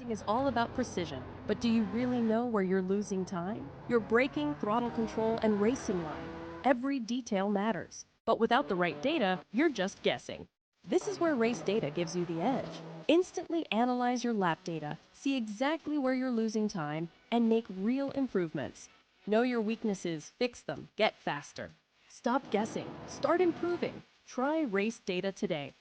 Racing is all about precision, but do you really know where you're losing time? Your braking, throttle control, and racing line. Every detail matters. But without the right data, you're just guessing. This is where RACEDATA gives you the edge. Instantly analyze your lap data, see exactly where you're losing time, and make real improvements. Know your weaknesses, fix them, get faster. Stop guessing, start improving. Try RACEDATA today.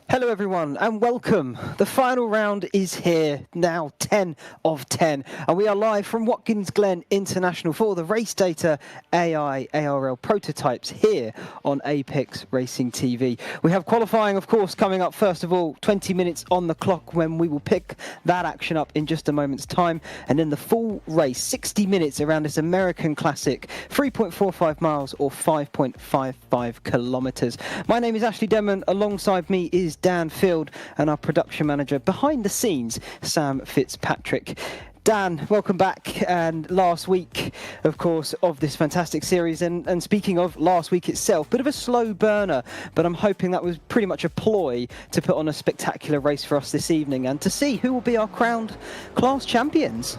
Hello everyone and welcome. The final round is here now, 10 of 10, and we are live from Watkins Glen International for the RACEDATA AI ARL prototypes here on Apex Racing TV. We have qualifying, of course, coming up. First of all, 20 minutes on the clock when we will pick that action up in just a moment's time, and then the full race, 60 minutes around this American classic, 3.45 miles or 5.55 kilometers. My name is Ashley Denman. Alongside me is Dan Field and our production manager behind the scenes, Sam Fitzpatrick. Dan, welcome back. And last week, of course, of this fantastic series. And speaking of last week itself, bit of a slow burner, but I'm hoping that was pretty much a ploy to put on a spectacular race for us this evening and to see who will be our crowned class champions.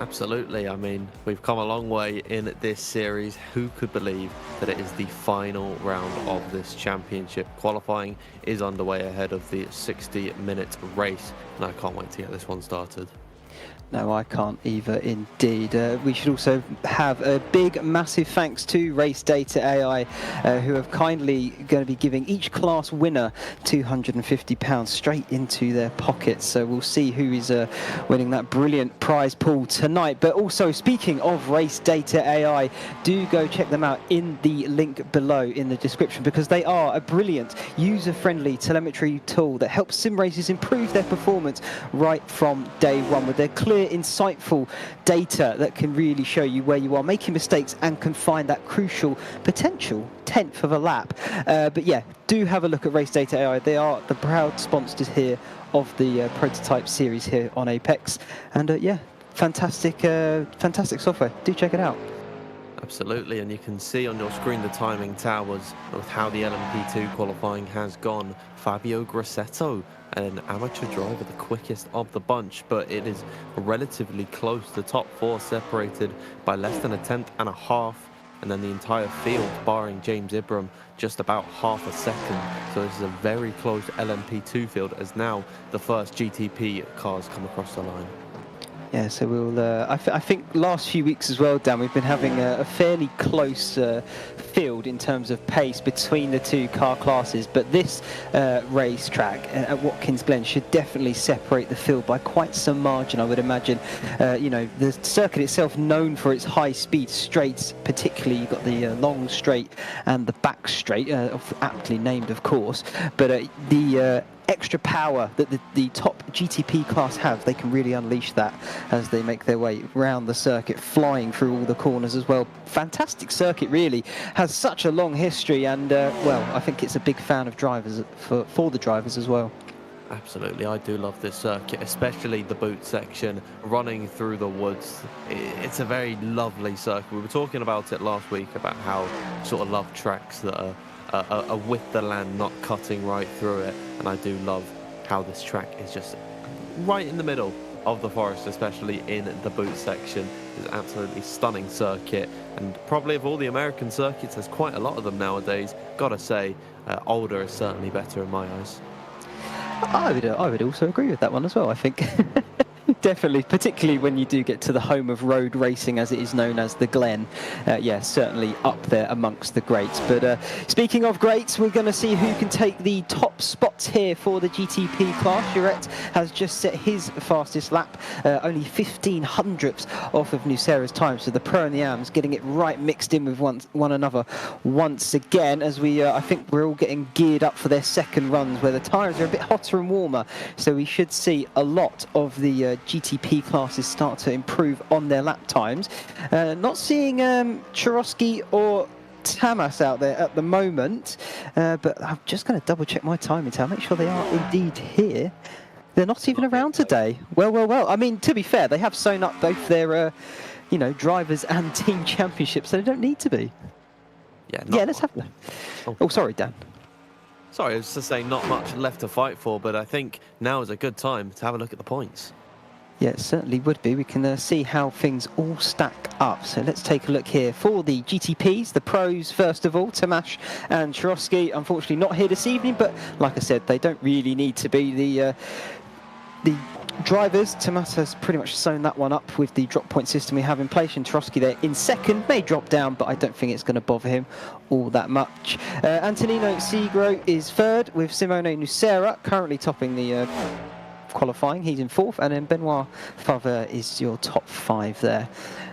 Absolutely. I mean, we've come a long way in this series. Who could believe that it is the final round of this championship? Qualifying is underway ahead of the 60-minute race, and I can't wait to get this one started. No, I can't either, indeed. We should also have a big, massive thanks to RACEDATA AI, who have kindly going to be giving each class winner £250 straight into their pockets. So we'll see who is winning that brilliant prize pool tonight. But also, speaking of RACEDATA AI, do go check them out in the link below in the description, because they are a brilliant, user-friendly telemetry tool that helps sim racers improve their performance right from day one with their clear, insightful data that can really show you where you are making mistakes and can find that crucial potential 10th of a lap. But yeah, do have a look at RACEDATA AI. They are the proud sponsors here of the prototype series here on Apex. And yeah, fantastic software. Do check it out. Absolutely, and you can see on your screen the timing towers with how the LMP2 qualifying has gone. Fabio Grassetto, an amateur driver, the quickest of the bunch, but it is relatively close. The top four separated by less than a tenth and a half, and then the entire field, barring James Ibram, just about half a second. So this is a very close LMP2 field, as now the first GTP cars come across the line. Yeah, so we'll. I think last few weeks as well, Dan, we've been having a fairly close field in terms of pace between the two car classes. But this racetrack at Watkins Glen should definitely separate the field by quite some margin, I would imagine. You know, the circuit itself known for its high-speed straights, particularly you've got the long straight and the back straight, aptly named, of course. But the extra power that the top GTP class have, they can really unleash that as they make their way around the circuit, flying through all the corners as well. Fantastic circuit, really. Has such a long history, and well, I think it's a big fan of drivers for the drivers as well. Absolutely, I do love this circuit, especially the boot section running through the woods. It's a very lovely circuit. We were talking about it last week about how sort of love tracks that are with the land, not cutting right through it, and I do love how this track is just right in the middle of the forest, especially in the boot section. It's an absolutely stunning circuit, and probably of all the American circuits, there's quite a lot of them nowadays. Gotta say, older is certainly better in my eyes. I would also agree with that one as well, I think. Definitely, particularly when you do get to the home of road racing, as it is known as the Glen. Yeah, certainly up there amongst the greats. But speaking of greats, we're going to see who can take the top spots here for the GTP class. Jurette has just set his fastest lap, only 15 hundredths off of Nucera's time. So the Pro and the AMs getting it right mixed in with one another once again, as we, I think we're all getting geared up for their second runs, where the tyres are a bit hotter and warmer. So we should see a lot of the GTP classes start to improve on their lap times. Not seeing Chorosky or Tamas out there at the moment, but I'm just going to double check my timing to make sure they are indeed here. They're not even around today. Well. I mean, to be fair, they have sewn up both their you know, drivers and team championships, so they don't need to be. Yeah, Let's have that. Oh, sorry, Dan. Sorry, I was just saying not much left to fight for, but I think now is a good time to have a look at the points. Yeah, it certainly would be. We can see how things all stack up. So let's take a look here for the GTPs, the pros first of all, Tomasz and Czarowski. Unfortunately not here this evening, but like I said, they don't really need to be. The drivers, Tomasz has pretty much sewn that one up with the drop point system we have in place, and Czarowski there in second, may drop down, but I don't think it's going to bother him all that much. Antonino Segro is third, with Simone Nucera currently topping the qualifying. He's in fourth, and then Benoit Favre is your top 5 there.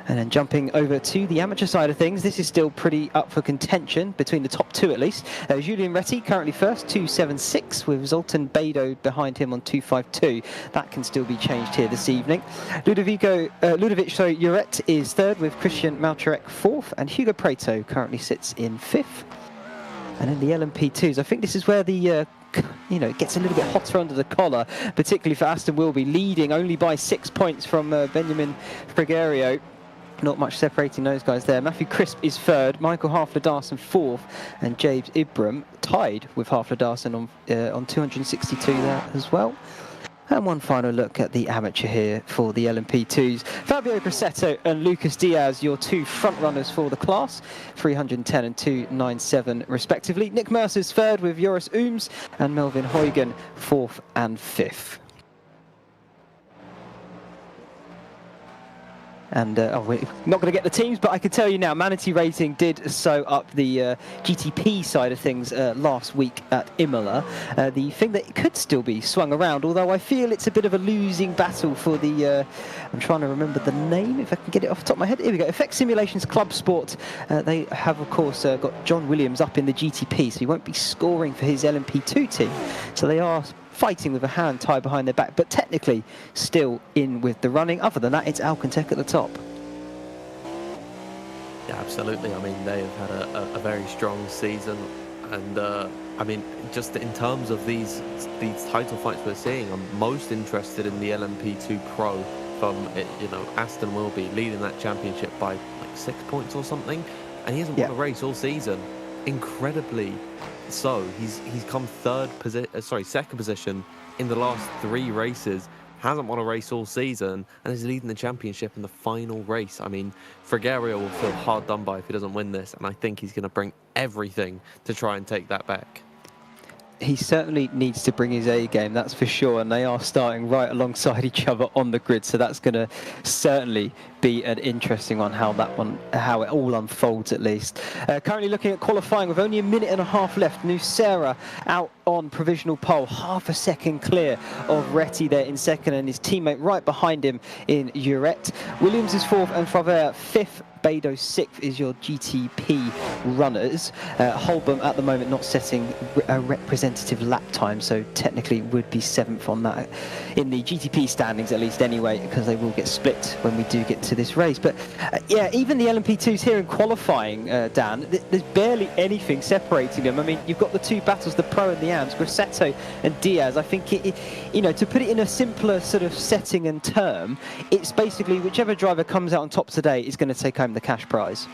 And then jumping over to the amateur side of things, this is still pretty up for contention between the top 2 at least. Julien Retti currently first, 2.76, with Zoltan Bedo behind him on 2.52. That can still be changed here this evening. Ludovic Juret is third, with Christian Malcharek fourth, and Hugo Preto currently sits in fifth. And in the LMP2s, I think this is where the it gets a little bit hotter under the collar, particularly for Aston Wilby, leading only by 6 points from Benjamin Frigerio. Not much separating those guys there. Matthew Crisp is third, Michael Halfler-Darson fourth, and James Ibram tied with Halfler-Darson on 262 there as well. And one final look at the amateur here for the LMP2s. Fabio Grassetto and Lucas Diaz, your 2 front runners for the class, 310 and 297 respectively. Nick Mercer's third with Joris Ooms, and Melvin Huygen fourth and fifth. And we're not going to get the teams, but I can tell you now, Manatee Racing did sew up the GTP side of things last week at Imola. The thing that could still be swung around, although I feel it's a bit of a losing battle for the, I'm trying to remember the name, if I can get it off the top of my head. Here we go, Effect Simulations Club Sport. They have, of course, got John Williams up in the GTP, so he won't be scoring for his LMP2 team. So they are fighting with a hand tied behind their back, but technically still in with the running. Other than that, it's Alcantech at the top. Yeah, absolutely. I mean, they have had a very strong season, and I mean, just in terms of these title fights we're seeing, I'm most interested in the LMP2 Pro from Aston Wilby leading that championship by like 6 points or something, and he hasn't won a race all season. Incredibly so, he's come second position in the last 3 races, hasn't won a race all season, and is leading the championship in the final race. I mean, Frigerio will feel hard done by if he doesn't win this, and I think he's going to bring everything to try and take that back. He certainly needs to bring his A game, that's for sure, and they are starting right alongside each other on the grid, so that's going to certainly be an interesting one, how it all unfolds at least. Currently looking at qualifying with only a minute and a half left. Nucera out on provisional pole, half a second clear of Retti there in second, and his teammate right behind him in Juret. Williams is fourth and Favre fifth. Bedo 6th is your GTP runners. Holborn at the moment not setting a representative lap time, so technically would be 7th on that in the GTP standings at least anyway, because they will get split when we do get to this race. But yeah, even the LMP2s here in qualifying, Dan, there's barely anything separating them. I mean, you've got the 2 battles, the Pro and the AMS, Grassetto and Diaz. I think, to put it in a simpler sort of setting and term, it's basically whichever driver comes out on top today is going to take home the cash prize.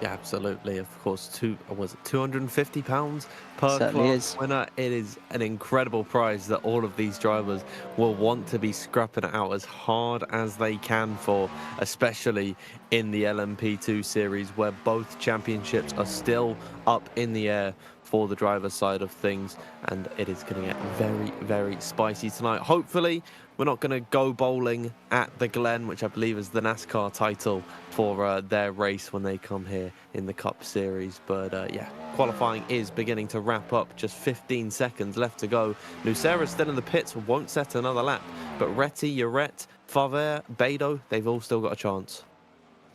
Yeah, absolutely. Of course, was it £250 per class winner? It is an incredible prize that all of these drivers will want to be scrapping it out as hard as they can for, especially in the LMP2 series, where both championships are still up in the air for the driver's side of things, and it is going to get very, very spicy tonight. Hopefully, we're not going to go bowling at the Glen, which I believe is the NASCAR title for their race when they come here in the Cup Series. But yeah, qualifying is beginning to wrap up. Just 15 seconds left to go. Nucera's still in the pits, won't set another lap. But Retti, Juret, Favre, Bedo, they've all still got a chance.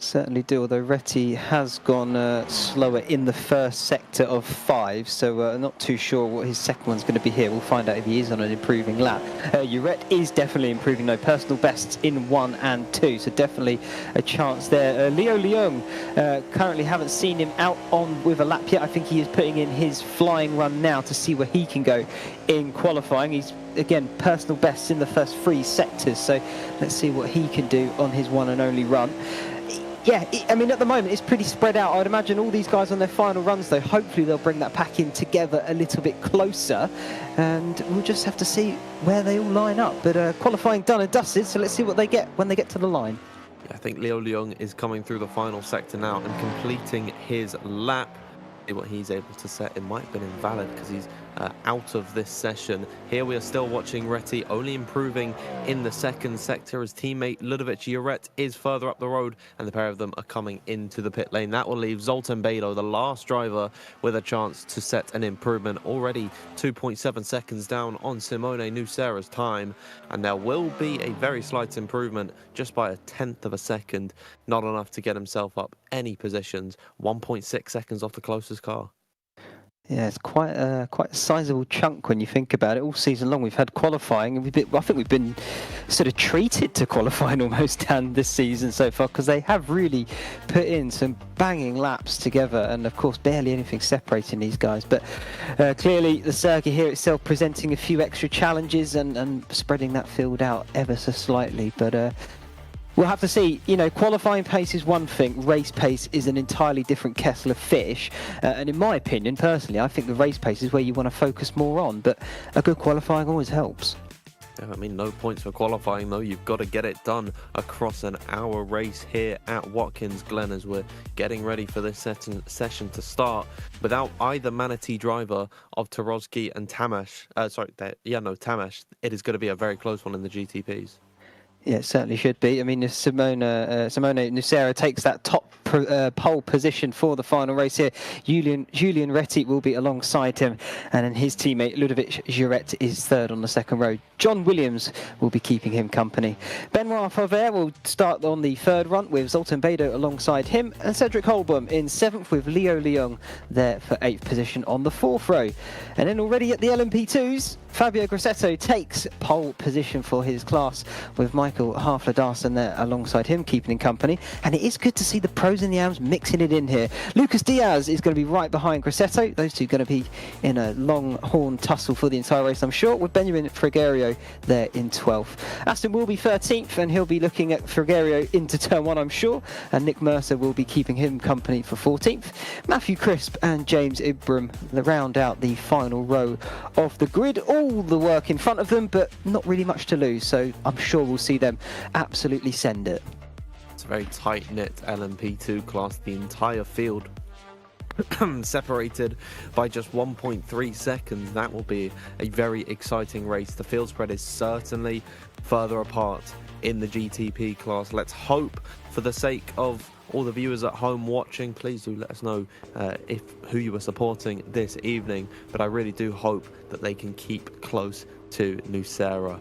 Certainly do, although Retti has gone slower in the first sector of 5, so not too sure what his second one's going to be here. We'll find out if he is on an improving lap. Juret is definitely improving, though, personal bests in 1 and 2, so definitely a chance there. Leo Leung, currently haven't seen him out on with a lap yet. I think he is putting in his flying run now to see where he can go in qualifying. He's, again, personal bests in the first 3 sectors, so let's see what he can do on his one and only run. Yeah, I mean, at the moment, it's pretty spread out. I'd imagine all these guys on their final runs, though, hopefully they'll bring that pack in together a little bit closer, and we'll just have to see where they all line up. But qualifying done and dusted, so let's see what they get when they get to the line. Yeah, I think Leo Leung is coming through the final sector now and completing his lap. See what he's able to set. It might have been invalid because he's out of this session. Here we are still watching Reti only improving in the second sector as teammate Ludovic Juret is further up the road, and the pair of them are coming into the pit lane. That will leave Zoltan Bedo, the last driver, with a chance to set an improvement. Already 2.7 seconds down on Simone Nucera's time, and there will be a very slight improvement just by a tenth of a second. Not enough to get himself up any positions. 1.6 seconds off the closest car. Yeah, it's quite a sizable chunk when you think about it. All season long, we've had qualifying, and I think we've been sort of treated to qualifying almost down this season so far, because they have really put in some banging laps together, and of course, barely anything separating these guys. But clearly, the circuit here itself presenting a few extra challenges and spreading that field out ever so slightly. But we'll have to see. You know, qualifying pace is one thing, race pace is an entirely different kettle of fish. And in my opinion, personally, I think the race pace is where you want to focus more on, but a good qualifying always helps. Yeah, I mean, no points for qualifying, though. You've got to get it done across an hour race here at Watkins Glen as we're getting ready for this session to start. Without either Manatee driver of Tarowski and Tamash, Tamash, it is going to be a very close one in the GTPs. Yeah, it certainly should be. I mean, if Simone Nucera takes that top pole position for the final race here, Julian Reti will be alongside him, and then his teammate Ludovic Juret is third on the second row. John Williams will be keeping him company. Benoit Fauvert will start on the third run with Zoltan Bedo alongside him, and Cedric Holbom in seventh with Leo Leung there for eighth position on the fourth row. And then already at the LMP2s, Fabio Grassetto takes pole position for his class with Michael Hafler-Darson there alongside him, keeping him company. And it is good to see the pros and the AMs mixing it in here. Lucas Diaz is going to be right behind Grassetto. Those two are going to be in a long horn tussle for the entire race, I'm sure, with Benjamin Frigerio there in 12th. Aston will be 13th, and he'll be looking at Frigerio into turn 1, I'm sure. And Nick Mercer will be keeping him company for 14th. Matthew Crisp and James Ibram round out the final row of the grid. All the work in front of them, but not really much to lose, so I'm sure we'll see them absolutely send it. It's a very tight-knit LMP2 class, the entire field separated by just 1.3 seconds. That will be a very exciting race. The field spread is certainly further apart in the GTP class. Let's hope, for the sake of all the viewers at home watching, please do let us know who you are supporting this evening. But I really do hope that they can keep close to Nucera,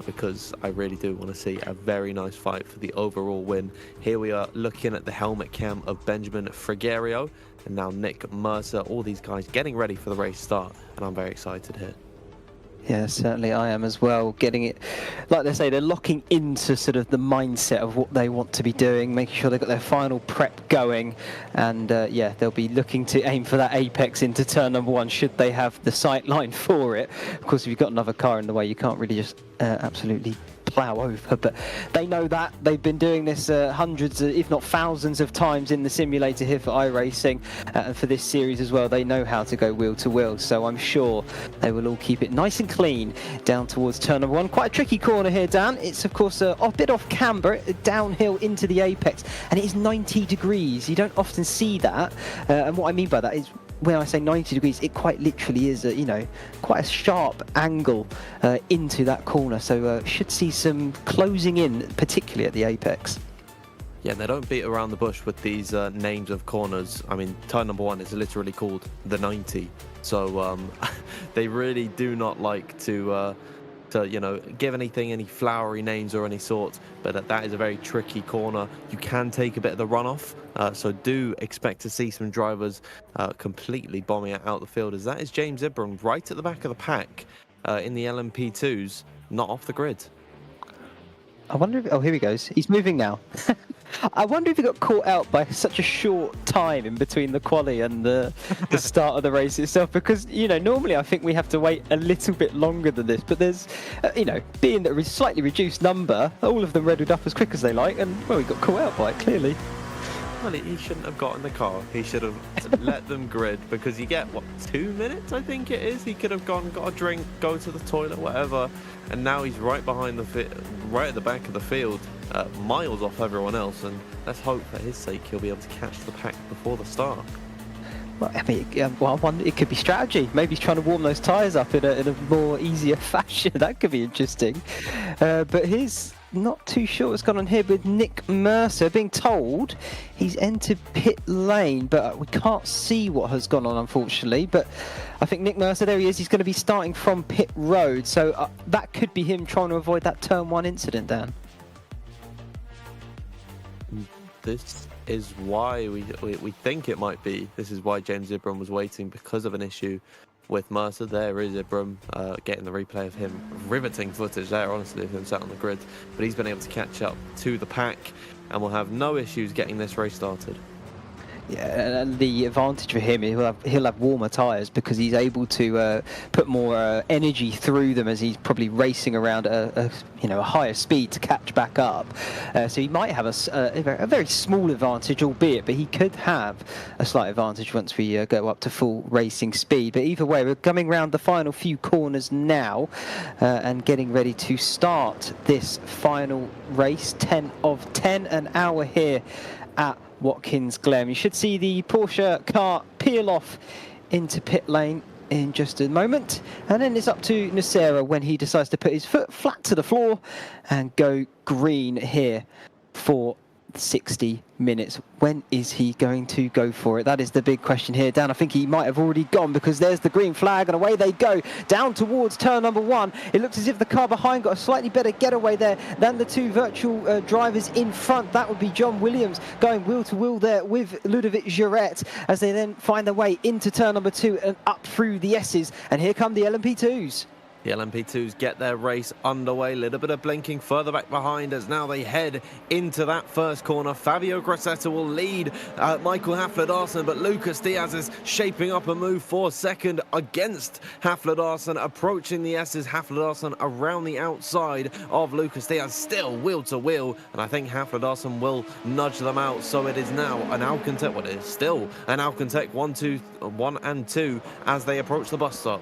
because I really do want to see a very nice fight for the overall win. Here we are looking at the helmet cam of Benjamin Frigerio and now Nick Mercer. All these guys getting ready for the race start, and I'm very excited here. Yeah, certainly I am as well. Getting it, like they say, they're locking into sort of the mindset of what they want to be doing, making sure they've got their final prep going, and yeah, they'll be looking to aim for that apex into turn number 1 should they have the sight line for it. Of course, if you've got another car in the way, you can't really just absolutely plough over, but they know that. They've been doing this hundreds, if not thousands of times in the simulator here for iRacing, and for this series as well. They know how to go wheel to wheel, so I'm sure they will all keep it nice and clean down towards turn number 1. Quite a tricky corner here, Dan. It's of course a bit off camber, downhill into the apex, and it is 90 degrees. You don't often see that, and what I mean by that is, when I say 90 degrees, it quite literally is quite a sharp angle into that corner, so should see some closing in, particularly at the apex. Yeah, they don't beat around the bush with these names of corners. I mean, turn number 1 is literally called the 90, so they really do not like to give any flowery names or any sort, but that is a very tricky corner. You can take a bit of the runoff, so do expect to see some drivers completely bombing it out the field, as that is James Ibram right at the back of the pack in the LMP2s, not off the grid. I wonder if, oh, here he goes. He's moving now. I wonder if he got caught out by such a short time in between the quali and the start of the race itself, because, normally I think we have to wait a little bit longer than this, but there's, being that a slightly reduced number, all of them redded up as quick as they like, and, well, he got caught out by it, clearly. ultimately he shouldn't have got in the car. He should have let them grid, because you get, what, 2 minutes, I think it is? He could have gone, got a drink, go to the toilet, whatever, and now he's right behind right at the back of the field, miles off everyone else, and let's hope for his sake he'll be able to catch the pack before the start. Well, I mean, it could be strategy. Maybe he's trying to warm those tyres up in a more easier fashion. That could be interesting. But he's not too sure what's gone on here with Nick Mercer. Being told he's entered pit lane, but we can't see what has gone on, unfortunately. But I think Nick Mercer, there he is. He's going to be starting from pit road. So that could be him trying to avoid that turn 1 incident, Dan. This is why we think it might be. This is why James Ibram was waiting, because of an issue with Mercer. There is Ibram getting the replay of him. Riveting footage there, honestly, of him sat on the grid. But he's been able to catch up to the pack and will have no issues getting this race started. Yeah, and the advantage for him, he'll have warmer tyres, because he's able to put more energy through them as he's probably racing around a higher speed to catch back up. So he might have a very small advantage, albeit, but he could have a slight advantage once we go up to full racing speed. But either way, we're coming round the final few corners now and getting ready to start this final race, 10 of 10, an hour here at Watkins Glen. You should see the Porsche car peel off into pit lane in just a moment, and then it's up to Nocera when he decides to put his foot flat to the floor and go green here for 60 minutes. When is he going to go for it? That is the big question here, Dan. I think he might have already gone, because there's the green flag and away they go down towards turn number 1. It looks as if the car behind got a slightly better getaway there than the two virtual drivers in front. That would be John Williams going wheel to wheel there with Ludovic Girette as they then find their way into turn number 2 and up through the S's. And here come the LMP2s. The LMP2s get their race underway. A little bit of blinking further back behind as now they head into that first corner. Fabio Grosseto will lead Michael Hafler-Darson, but Lucas Diaz is shaping up a move for second against Hafler-Darson, approaching the S's. Hafler-Darson around the outside of Lucas Diaz, still wheel to wheel, and I think Hafler-Darson will nudge them out. So it is now an Alcantec, what is still an Alcantec 1 and 2 as they approach the bus stop.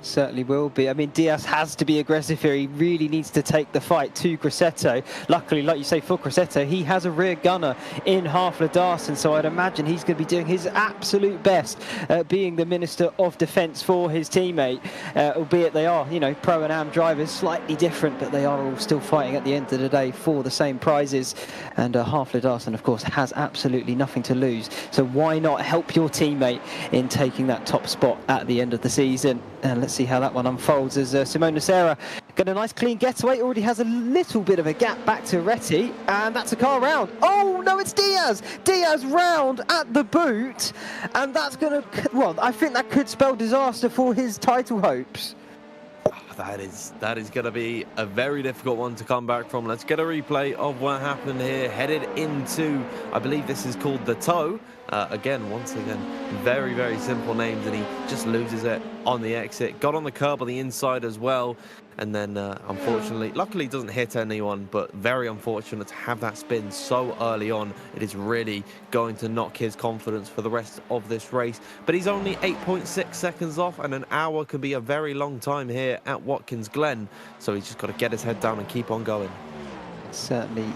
Certainly will be. I mean, Diaz has to be aggressive here. He really needs to take the fight to Grosseto. Luckily, like you say, for Grosseto, he has a rear gunner in Hafler-Darson, so I'd imagine he's going to be doing his absolute best being the Minister of Defence for his teammate, albeit they are, Pro and Am drivers, slightly different, but they are all still fighting at the end of the day for the same prizes. And Hafler-Darson, of course, has absolutely nothing to lose. So why not help your teammate in taking that top spot at the end of the season? And let's see how that one unfolds as Simone Nocera got a nice clean getaway. Already has a little bit of a gap back to Retty, and that's a car round. Oh no, it's Diaz. Diaz round at the boot, and that's going to, well, I think that could spell disaster for his title hopes. That is going to be a very difficult one to come back from. Let's get a replay of what happened here. Headed into, I believe this is called the toe. Once again, very, very simple names, and he just loses it on the exit. Got on the curb on the inside as well, and then unfortunately, luckily he doesn't hit anyone, but very unfortunate to have that spin so early on. It is really going to knock his confidence for the rest of this race. But he's only 8.6 seconds off, and an hour can be a very long time here at Watkins Glen. So he's just got to get his head down and keep on going. Certainly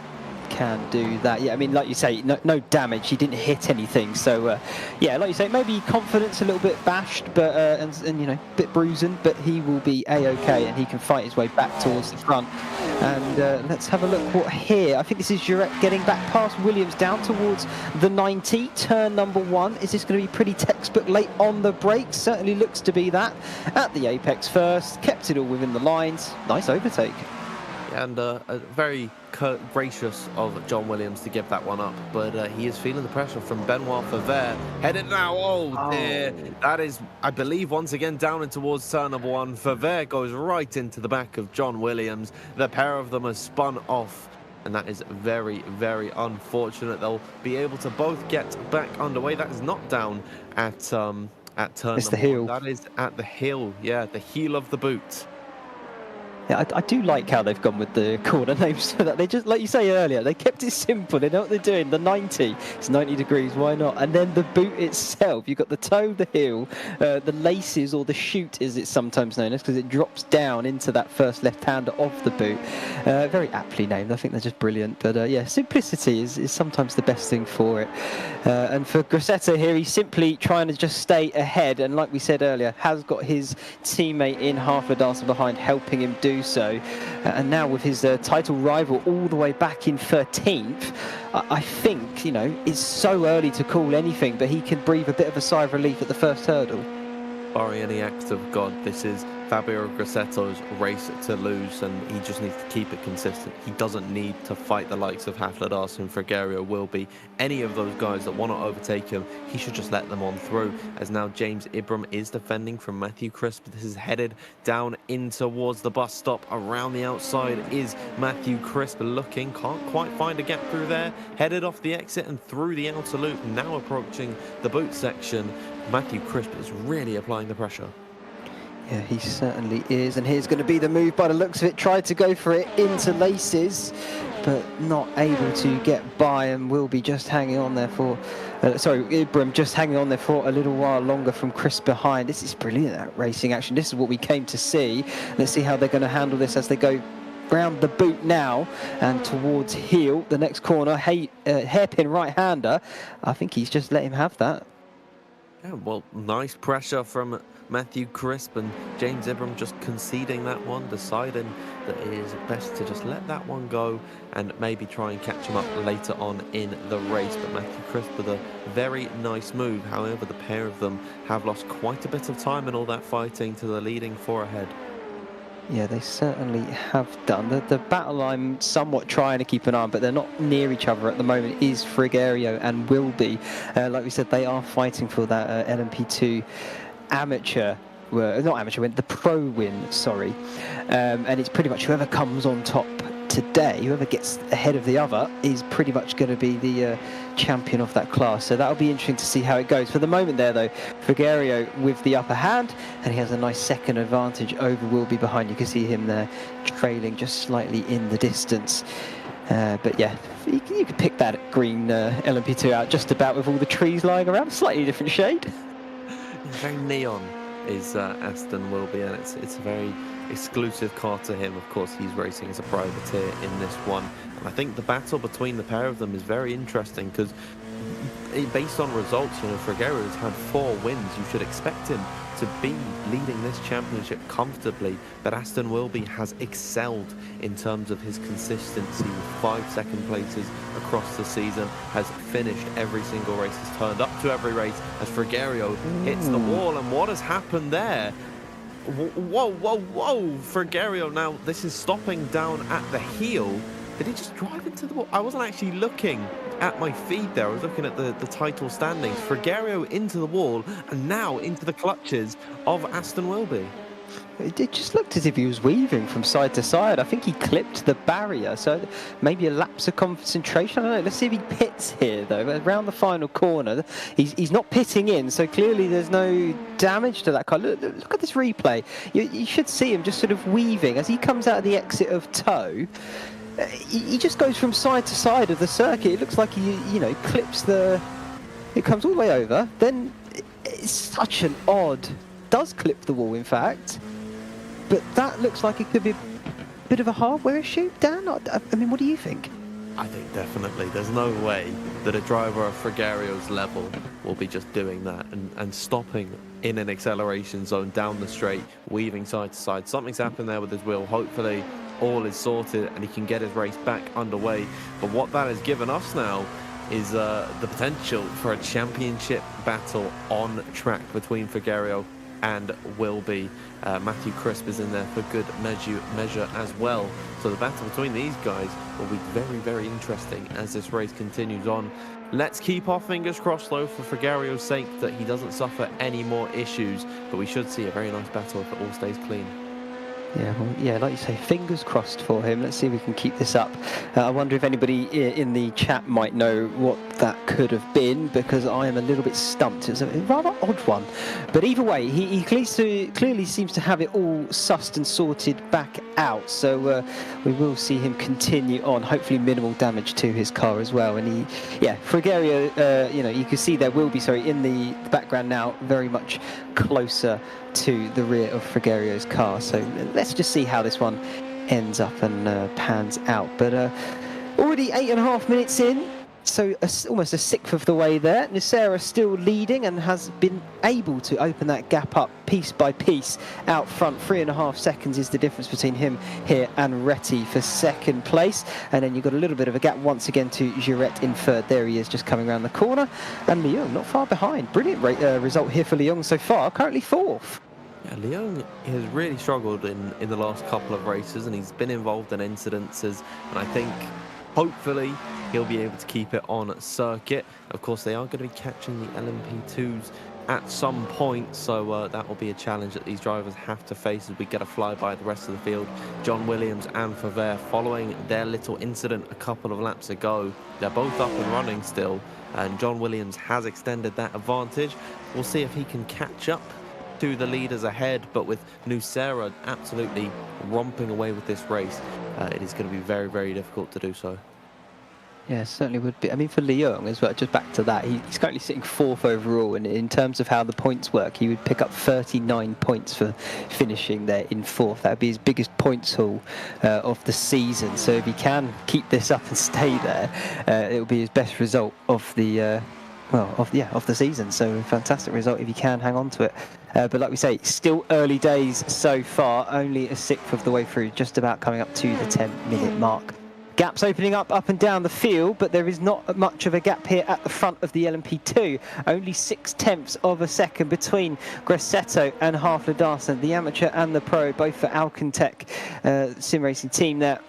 can do that. Yeah, I mean, like you say, no damage. He didn't hit anything. So, yeah, like you say, maybe confidence a little bit bashed, but and a bit bruising. But he will be a-okay, and he can fight his way back towards the front. And let's have a look what here. I think this is Girette getting back past Williams down towards the 90, turn number 1. Is this going to be pretty textbook late on the brakes? Certainly looks to be that. At the apex first, kept it all within the lines. Nice overtake. And very gracious of John Williams to give that one up, but he is feeling the pressure from Benoit Favre. Headed now, oh dear, that is, I believe, once again down and towards turn number 1. Favre goes right into the back of John Williams. The pair of them has spun off, and that is very, very unfortunate. They'll be able to both get back underway. That is not down at turn it's number the heel. 1. That is at the heel, yeah, the heel of the boot. Yeah, I do like how they've gone with the corner names so that they just, like you say earlier, they kept it simple. They know what they're doing. The 90, it's 90 degrees, why not? And then the boot itself, you've got the toe, the heel, the laces, or the chute as it's sometimes known as, because it drops down into that first left-hander of the boot. Very aptly named. I think they're just brilliant. But yeah, simplicity is sometimes the best thing for it. And for RACEDATA here, he's simply trying to just stay ahead. And like we said earlier, has got his teammate in half a dancer behind, helping him do so. And now with his title rival all the way back in 13th, I think, you know, it's so early to call anything, but he can breathe a bit of a sigh of relief at the first hurdle. Barring any act of God, this is Fabio Grassetto's race to lose, and he just needs to keep it consistent. He doesn't need to fight the likes of Haflidas and Frigerio will be. Any of those guys that want to overtake him, he should just let them on through. As now James Ibram is defending from Matthew Crisp. This is headed down in towards the bus stop. Around the outside is Matthew Crisp looking, can't quite find a gap through there. Headed off the exit and through the outer loop, now approaching the boot section. Matthew Crisp is really applying the pressure. Yeah, he certainly is. And here's going to be the move by the looks of it. Tried to go for it into laces, but not able to get by, and will be just hanging on there for... Ibram just hanging on there for a little while longer from Crisp behind. This is brilliant, that racing action. This is what we came to see. Let's see how they're going to handle this as they go round the boot now and towards heel. The next corner, hairpin right-hander. I think he's just let him have that. Yeah, well, nice pressure from Matthew Crisp, and James Ibram just conceding that one, deciding that it is best to just let that one go and maybe try and catch him up later on in the race. But Matthew Crisp with a very nice move. However, the pair of them have lost quite a bit of time in all that fighting to the leading four ahead. Yeah, they certainly have done. The battle I'm somewhat trying to keep an eye on, but they're not near each other at the moment, is Frigerio and will be. Like we said, they are fighting for that LMP2 amateur, not amateur win, the pro win, sorry. And it's pretty much whoever comes on top today, whoever gets ahead of the other, is pretty much going to be the champion of that class. So that'll be interesting to see how it goes. For the moment there, though, Frigerio with the upper hand, and he has a nice second advantage over Wilby behind. You can see him there trailing just slightly in the distance. But yeah, you could pick that green LMP2 out just about with all the trees lying around. Slightly different shade. Very neon is Aston Wilby, and it's a very exclusive car to him. Of course, he's racing as a privateer in this one, and I think the battle between the pair of them is very interesting because based on results, you know, Frigerio has had 4 wins. You should expect him to be leading this championship comfortably, but Aston Wilby has excelled in terms of his consistency with 5 second places across the season, has finished every single race, has turned up to every race as Frigerio hits the wall. And what has happened there? Whoa, Frigerio, now this is stopping down at the heel. Did he just drive into the wall? I wasn't actually looking at my feed there. I was looking at the title standings. Frigerio into the wall and now into the clutches of Aston Wilby. It just looked as if he was weaving from side to side. I think he clipped the barrier, so maybe a lapse of concentration. I don't know. Let's see if he pits here, though. Around the final corner, he's not pitting in, so clearly there's no damage to that car. Look at this replay. You should see him just sort of weaving as he comes out of the exit of toe. He just goes from side to side of the circuit. It looks like he, you know, clips the... It comes all the way over. Then it's such an odd... Does clip the wall, in fact. But that looks like it could be a bit of a hardware issue, Dan? I mean, what do you think? I think definitely. There's no way that a driver of Frigerio's level will be just doing that and stopping in an acceleration zone down the straight, weaving side to side. Something's happened there with his wheel. Hopefully all is sorted and he can get his race back underway. But what that has given us now is the potential for a championship battle on track between Frigerio and Wilby. Matthew Crisp is in there for good measure as well. So the battle between these guys will be very, very interesting as this race continues on. Let's keep our fingers crossed, though, for Frigerio's sake, that he doesn't suffer any more issues. But we should see a very nice battle if it all stays clean. Yeah, well, yeah, like you say, fingers crossed for him. Let's see if we can keep this up. I wonder if anybody in the chat might know what that could have been, because I am a little bit stumped. It's a rather odd one. But either way, he clearly seems to have it all sussed and sorted back out. So we will see him continue on. Hopefully minimal damage to his car as well. And Frigerio, you can see there will be, in the background now, very much closer to the rear of Frigerio's car. So let's just see how this one ends up and pans out. But already 8.5 minutes in, so almost a sixth of the way there. Nucera still leading and has been able to open that gap up piece by piece out front. 3.5 seconds is the difference between him here and Retty for second place. And then you've got a little bit of a gap once again to Girette in third. There he is, just coming around the corner. And Leung not far behind. Brilliant result here for Leung so far, currently fourth. Yeah, Leung has really struggled in the last couple of races, and he's been involved in incidences, and I think hopefully he'll be able to keep it on circuit. Of course, they are going to be catching the LMP2s at some point, so that will be a challenge that these drivers have to face as we get a flyby of the rest of the field. John Williams and Favre, following their little incident a couple of laps ago, they're both up and running still, and John Williams has extended that advantage. We'll see if he can catch up to the leaders ahead, but with Nucera absolutely romping away with this race, it is going to be very, very difficult to do so. Yeah, certainly would be. I mean, for Leung as well, just back to that, he's currently sitting fourth overall, and in terms of how the points work, he would pick up 39 points for finishing there in fourth. That would be his biggest points haul of the season. So if he can keep this up and stay there, it will be his best result of the of the season. So a fantastic result if you can hang on to it. But like we say, still early days so far, only a sixth of the way through, just about coming up to the 10-minute mark. Gaps opening up and down the field, but there is not much of a gap here at the front of the LMP2. Only 0.6 of a second between Grassetto and Hafler Darson, the amateur and the pro, both for Alcantech sim racing team there.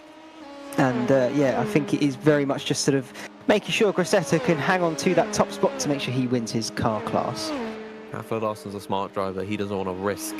And I think it is very much just sort of making sure Grassetto can hang on to that top spot to make sure he wins his car class. Hafler Darson's a smart driver. He doesn't want to risk,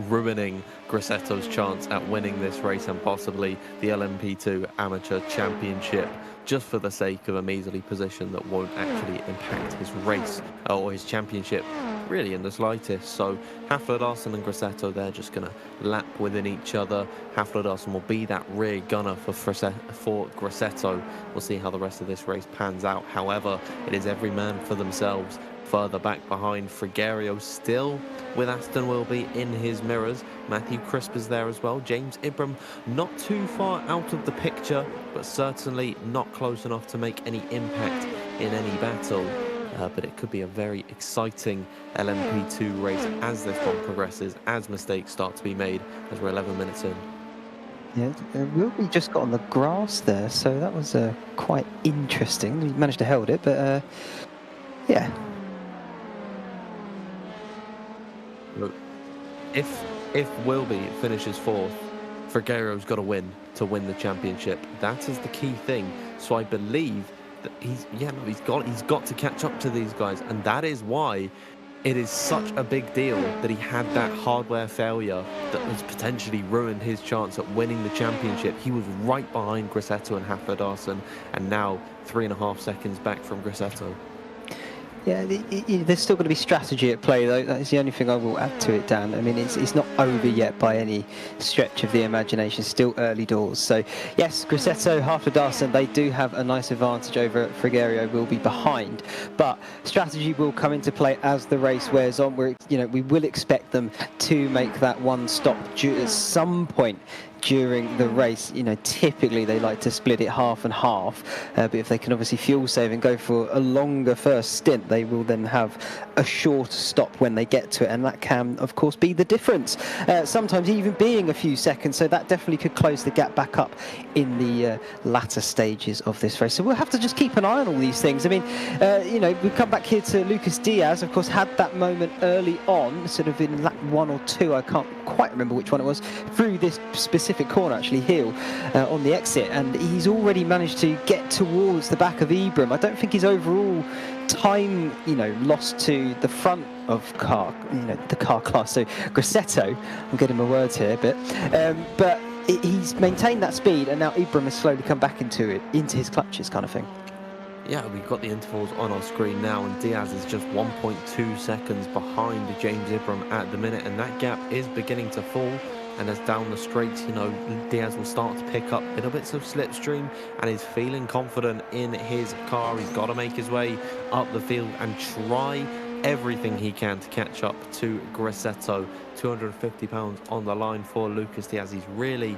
ruining Grassetto's chance at winning this race and possibly the LMP2 Amateur Championship, just for the sake of a measly position that won't actually impact his race or his championship really in the slightest. So Hafler Darson and Grassetto, they're just going to lap within each other. Hafler Darson will be that rear gunner for Grassetto. We'll see how the rest of this race pans out. However, it is every man for themselves. Further back behind, Frigerio still with Aston Wilby in his mirrors. Matthew Crisp is there as well. James Ibram not too far out of the picture, but certainly not close enough to make any impact in any battle. But it could be a very exciting LMP2 race as this one progresses, as mistakes start to be made, as we're 11 minutes in. Yeah, Wilby just got on the grass there, so that was quite interesting. He managed to hold it, but yeah. Look, if Wilby finishes fourth, Frigerio's got to win the championship. That is the key thing. So I believe that he's got to catch up to these guys, and that is why it is such a big deal that he had that hardware failure that has potentially ruined his chance at winning the championship. He was right behind Grassetto and Hafler Darson, and now 3.5 seconds back from Grassetto. Yeah, there's still going to be strategy at play, though. That's the only thing I will add to it, Dan. I mean, it's not over yet by any stretch of the imagination. Still early doors. So, yes, Grassetto, Hafler Darson, they do have a nice advantage over Frigerio. Will be behind, but strategy will come into play as the race wears on. We will expect them to make that one stop at some point during the race. Typically they like to split it half and half, but if they can obviously fuel save and go for a longer first stint, they will then have a shorter stop when they get to it, and that can of course be the difference, sometimes even being a few seconds. So that definitely could close the gap back up in the latter stages of this race. So we'll have to just keep an eye on all these things. I mean, we come back here to Lucas Diaz, of course, had that moment early on, sort of in lap 1 or 2, I can't quite remember which one it was, through this specific corner, actually, heel on the exit, and he's already managed to get towards the back of Ibram. I don't think his overall time, lost to the front of the car class. So Grassetto, I'm getting my words here, but he's maintained that speed, and now Ibram has slowly come back into his clutches, kind of thing. Yeah, we've got the intervals on our screen now, and Diaz is just 1.2 seconds behind James Ibram at the minute, and that gap is beginning to fall. And as down the straights, Diaz will start to pick up little bits of slipstream and is feeling confident in his car. He's got to make his way up the field and try everything he can to catch up to Grassetto. 250 pounds on the line for Lucas Diaz. He's really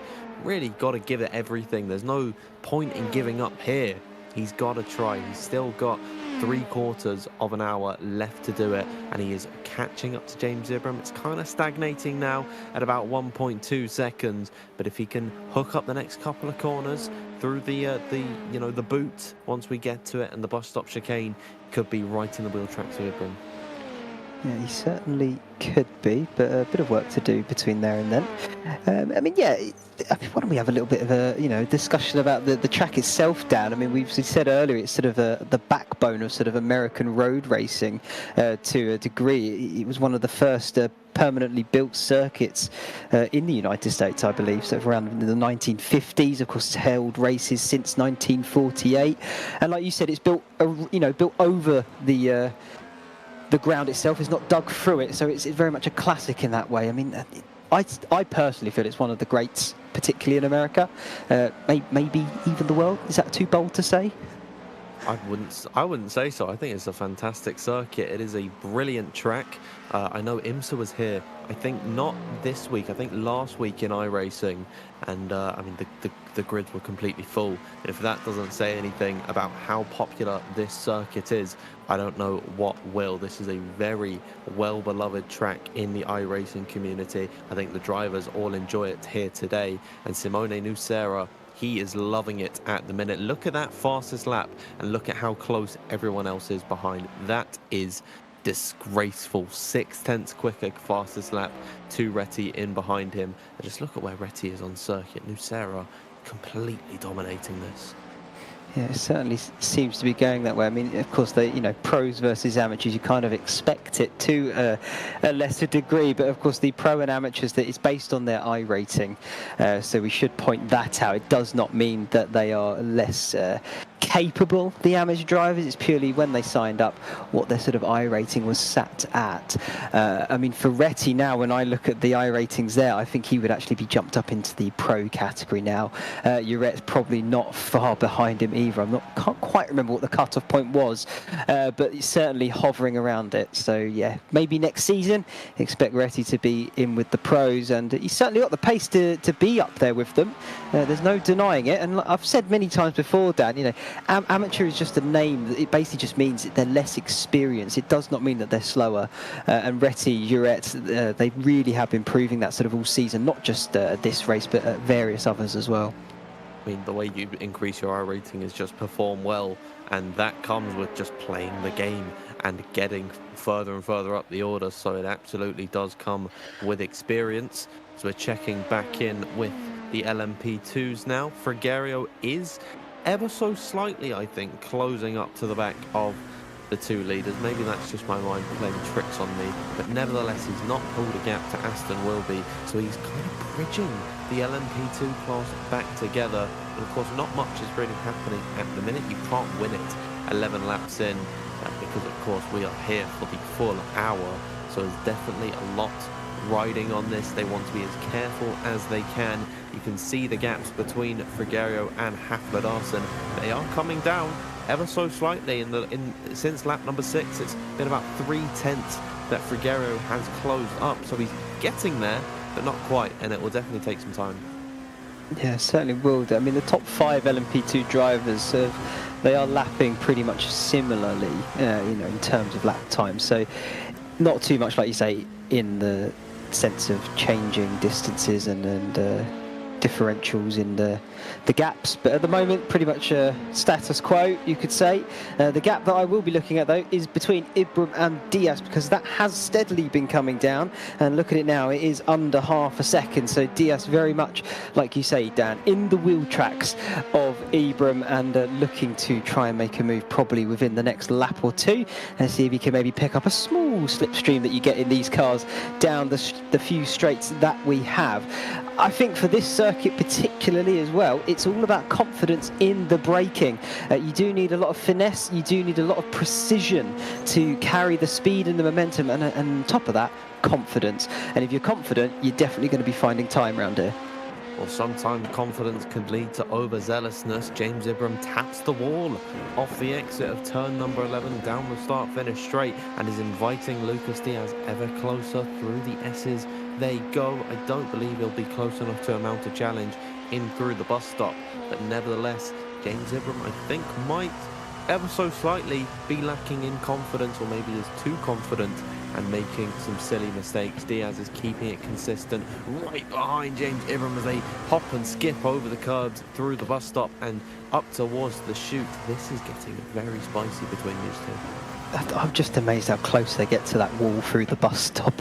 got to give it everything. There's no point in giving up here. He's got to try. He's still got 3/4 of an hour left to do it, and he is catching up to James Ibram. It's kind of stagnating now at about 1.2 seconds, but if he can hook up the next couple of corners through the boot once we get to it, and the bus stop chicane, could be right in the wheel tracks of Ibram. Yeah, he certainly could be, but a bit of work to do between there and then. Why don't we have a little bit of a discussion about the track itself, Dan? I mean, we said earlier it's sort of the backbone of sort of American road racing to a degree. It was one of the first permanently built circuits in the United States, I believe, so around the 1950s. Of course, it's held races since 1948, and like you said, it's built over the ground itself. Is not dug through it, so it's very much a classic in that way. I mean, I personally feel it's one of the greats, particularly in America, maybe even the world. Is that too bold to say? I wouldn't say so. I think it's a fantastic circuit. It is a brilliant track. I know IMSA was here, I think not this week, I think last week in iRacing, and I mean the grids were completely full. If that doesn't say anything about how popular this circuit is, I don't know what will. This is a very well beloved track in the iRacing community. I think the drivers all enjoy it here today, and Simone Nucera, he is loving it at the minute. Look at that fastest lap, and look at how close everyone else is behind. That is disgraceful. 6/10 quicker fastest lap to Retty in behind him. And just look at where Retty is on circuit. Nucera completely dominating this. Yeah, it certainly seems to be going that way. I mean, of course, pros versus amateurs, you kind of expect it to a lesser degree, but of course the pro and amateurs, that it's based on their iRating, so we should point that out. It does not mean that they are less capable, the amateur drivers. It's purely when they signed up what their sort of iRating was sat at. I mean, for Retty now, when I look at the iRatings there, I think he would actually be jumped up into the pro category now. Uret's probably not far behind him either. Can't quite remember what the cut-off point was, but he's certainly hovering around it. So yeah, maybe next season expect Retty to be in with the pros, and he's certainly got the pace to be up there with them. There's no denying it, and I've said many times before, Dan, amateur is just a name. It basically just means that they're less experienced. It does not mean that they're slower. And Retty, Uret, they really have been proving that sort of all season, not just this race, but various others as well. I mean, the way you increase your iRating is just perform well, and that comes with just playing the game and getting further and further up the order. So it absolutely does come with experience. So we're checking back in with the LMP2s now. Frigerio is ever so slightly, I think, closing up to the back of the two leaders. Maybe that's just my mind playing tricks on me, but nevertheless he's not pulled a gap to Aston Wilby, so he's kind of bridging the LMP2 class back together. And of course not much is really happening at the minute. You can't win it 11 laps in, because of course we are here for the full hour, so there's definitely a lot riding on this. They want to be as careful as they can. You can see the gaps between Frigerio and Hafler-Darson. They are coming down ever so slightly since lap number 6. It's been about 3/10 that Frigerio has closed up, so he's getting there, but not quite, and it will definitely take some time. Yeah, certainly will. I mean, the top 5 LMP2 drivers, they are lapping pretty much similarly, in terms of lap time. So not too much, like you say, in the sense of changing distances and differentials in the gaps, but at the moment pretty much status quo, you could say. The gap that I will be looking at though is between Ibram and Diaz, because that has steadily been coming down, and look at it now, it is under half a second. So Diaz very much, like you say Dan, in the wheel tracks of Ibram, and looking to try and make a move probably within the next lap or two, and see if he can maybe pick up a small slipstream that you get in these cars down the few straights that we have. I think for this circuit particularly as well, it's all about confidence in the braking. You do need a lot of finesse, you do need a lot of precision to carry the speed and the momentum, and on top of that, confidence. And if you're confident, you're definitely going to be finding time around here. Well, sometimes confidence can lead to overzealousness. James Ibram taps the wall off the exit of turn number 11 down the start-finish straight, and is inviting Lucas Diaz ever closer through the S's. They go. I don't believe he'll be close enough to mount a challenge in through the bus stop, but nevertheless, James Ibram, I think, might ever so slightly be lacking in confidence, or maybe is too confident and making some silly mistakes. Diaz is keeping it consistent right behind James Ibram as they hop and skip over the curbs through the bus stop and up towards the chute. This is getting very spicy between these two. I'm just amazed how close they get to that wall through the bus stop.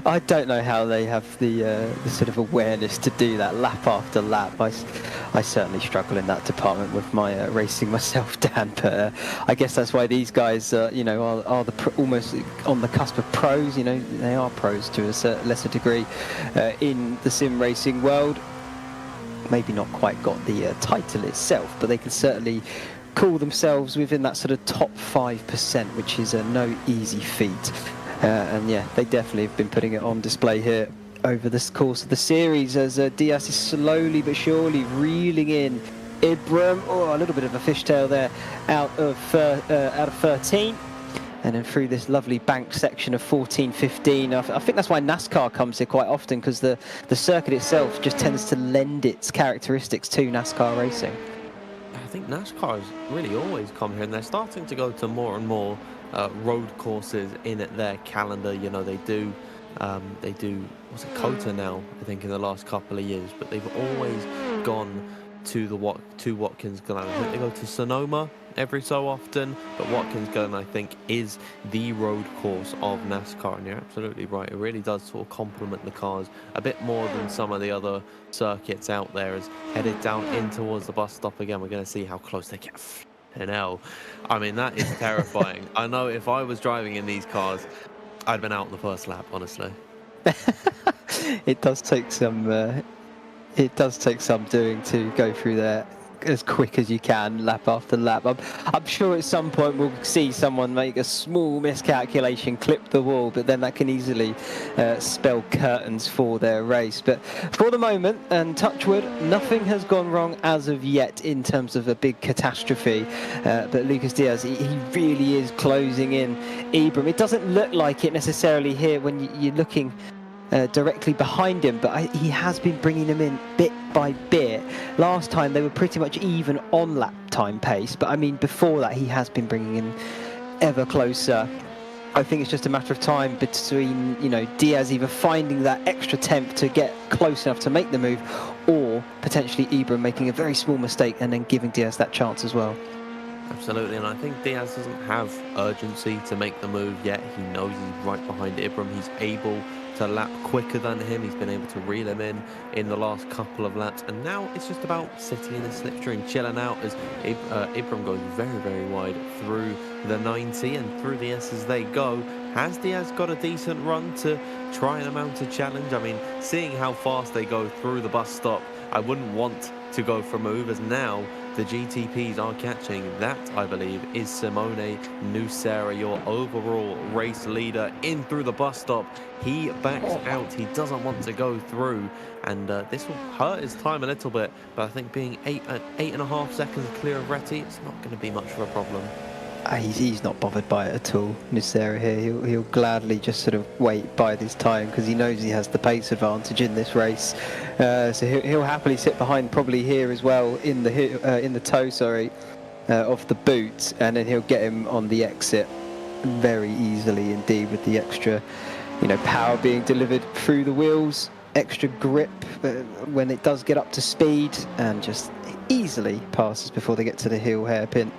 I don't know how they have the sort of awareness to do that lap after lap. I certainly struggle in that department with my racing myself, Dan. But I guess that's why these guys, are almost on the cusp of pros. You know, they are pros to a lesser degree in the sim racing world. Maybe not quite got the title itself, but they can certainly call themselves within that sort of top 5%, which is no easy feat. And yeah, they definitely have been putting it on display here over the course of the series, as Diaz is slowly but surely reeling in Ibram. Oh, a little bit of a fishtail there out of 13. And then through this lovely banked section of 14, 15. I think that's why NASCAR comes here quite often, because the circuit itself just tends to lend its characteristics to NASCAR racing. I think NASCAR has really always come here, and they're starting to go to more and more road courses in their calendar. You know, they do what's it, COTA now, I think, in the last couple of years, but they've always gone to Watkins Glen. I think they go to Sonoma every so often, but Watkins Glen, I think, is the road course of NASCAR, and you're absolutely right. It really does sort of complement the cars a bit more than some of the other circuits out there. As headed down in towards the bus stop again, we're going to see how close they get. And hell, I mean, that is terrifying. I know if I was driving in these cars, I'd been out in the first lap, honestly. It does take some doing to go through there as quick as you can, lap after lap. I'm sure at some point we'll see someone make a small miscalculation, clip the wall, but then that can easily spell curtains for their race. But for the moment, and touch wood, nothing has gone wrong as of yet in terms of a big catastrophe. But Lucas Diaz, he really is closing in Ibram. It doesn't look like it necessarily here when you're looking directly behind him, but he has been bringing them in bit by bit. Last time they were pretty much even on lap time pace, but I mean before that he has been bringing in ever closer. I think it's just a matter of time between, you know, Diaz either finding that extra tenth to get close enough to make the move, or potentially Ibram making a very small mistake and then giving Diaz that chance as well. Absolutely, and I think Diaz doesn't have urgency to make the move yet. He knows he's right behind Ibram. He's able to lap quicker than him. He's been able to reel him in the last couple of laps, and now it's just about sitting in the slipstream, chilling out as Ibram goes very, very wide through the 90 and through the S as they go. Has Diaz got a decent run to try and mount a challenge? I mean, seeing how fast they go through the bus stop, I wouldn't want to go for a move, as now the GTPs are catching. That, I believe, is Simone Nucera, your overall race leader, in through the bus stop. He backs out. He doesn't want to go through, and this will hurt his time a little bit, but I think being 8.5 seconds clear of Retty, it's not going to be much of a problem. He's not bothered by it at all, Nucera here. He'll gladly just sort of bide his time, because he knows he has the pace advantage in this race. So he'll happily sit behind, probably here as well, in the toe, of the boot, and then he'll get him on the exit very easily indeed, with the extra, you know, power being delivered through the wheels. extra grip when it does get up to speed, and just easily passes before they get to the hill hairpin.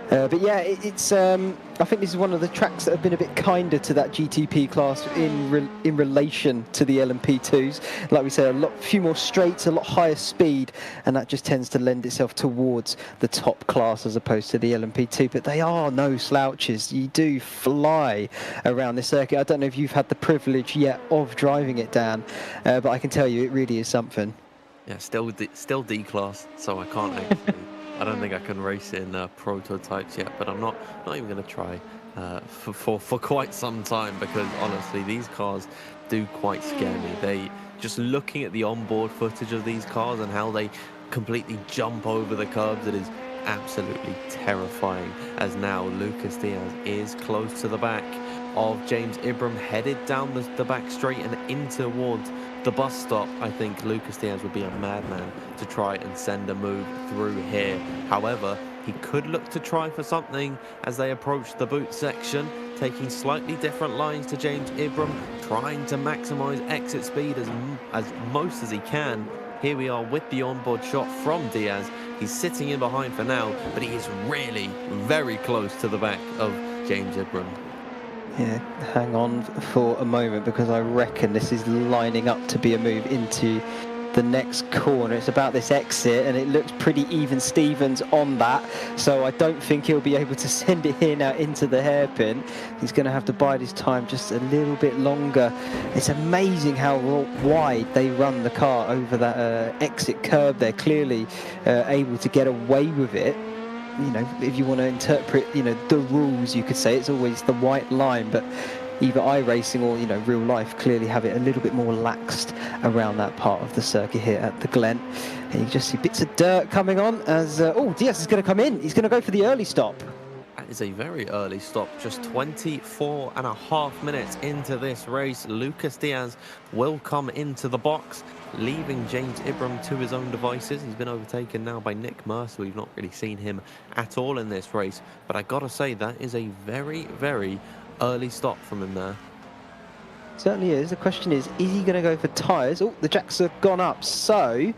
But yeah, I think this is one of the tracks that have been a bit kinder to that GTP class in relation to the LMP2s. Like we said, few more straights, a lot higher speed, and that just tends to lend itself towards the top class as opposed to the LMP2. But they are no slouches. You do fly around this circuit. I don't know if you've had the privilege yet of driving it, Dan, but I can tell you it really is something. Yeah, still D class, so I can't actually. I don't think I can race in prototypes yet, but I'm not even going to try for quite some time, because honestly, these cars do quite scare me. Just looking at the onboard footage of these cars and how they completely jump over the curbs, it is absolutely terrifying. As now Lucas Diaz is close to the back of James Ibram, headed down the back straight and in towards the bus stop. I think Lucas Diaz would be a madman to try and send a move through here. However, he could look to try for something as they approach the boot section, taking slightly different lines to James Ibram, trying to maximize exit speed as most as he can. Here we are with the onboard shot from Diaz. He's sitting in behind for now, but he is really very close to the back of James Ibram. Yeah, hang on for a moment, because I reckon this is lining up to be a move into the next corner. It's about this exit, and it looks pretty even Stevens on that, so I don't think he'll be able to send it here now into the hairpin. He's going to have to bide his time just a little bit longer. It's amazing how wide they run the car over that exit curb. They're clearly able to get away with it. You know, if you want to interpret, the rules, you could say it's always the white line, but either iRacing or, real life clearly have it a little bit more laxed around that part of the circuit here at the Glen. And you just see bits of dirt coming on as, Diaz is going to come in. He's going to go for the early stop. That is a very early stop, just 24.5 minutes into this race. Lucas Diaz will come into the box, leaving James Ibram to his own devices. He's been overtaken now by Nick Mercer. We've not really seen him at all in this race, but I gotta say that is a very, very early stop from him there. Certainly is. The question is he going to go for tyres? Oh, the jacks have gone up, so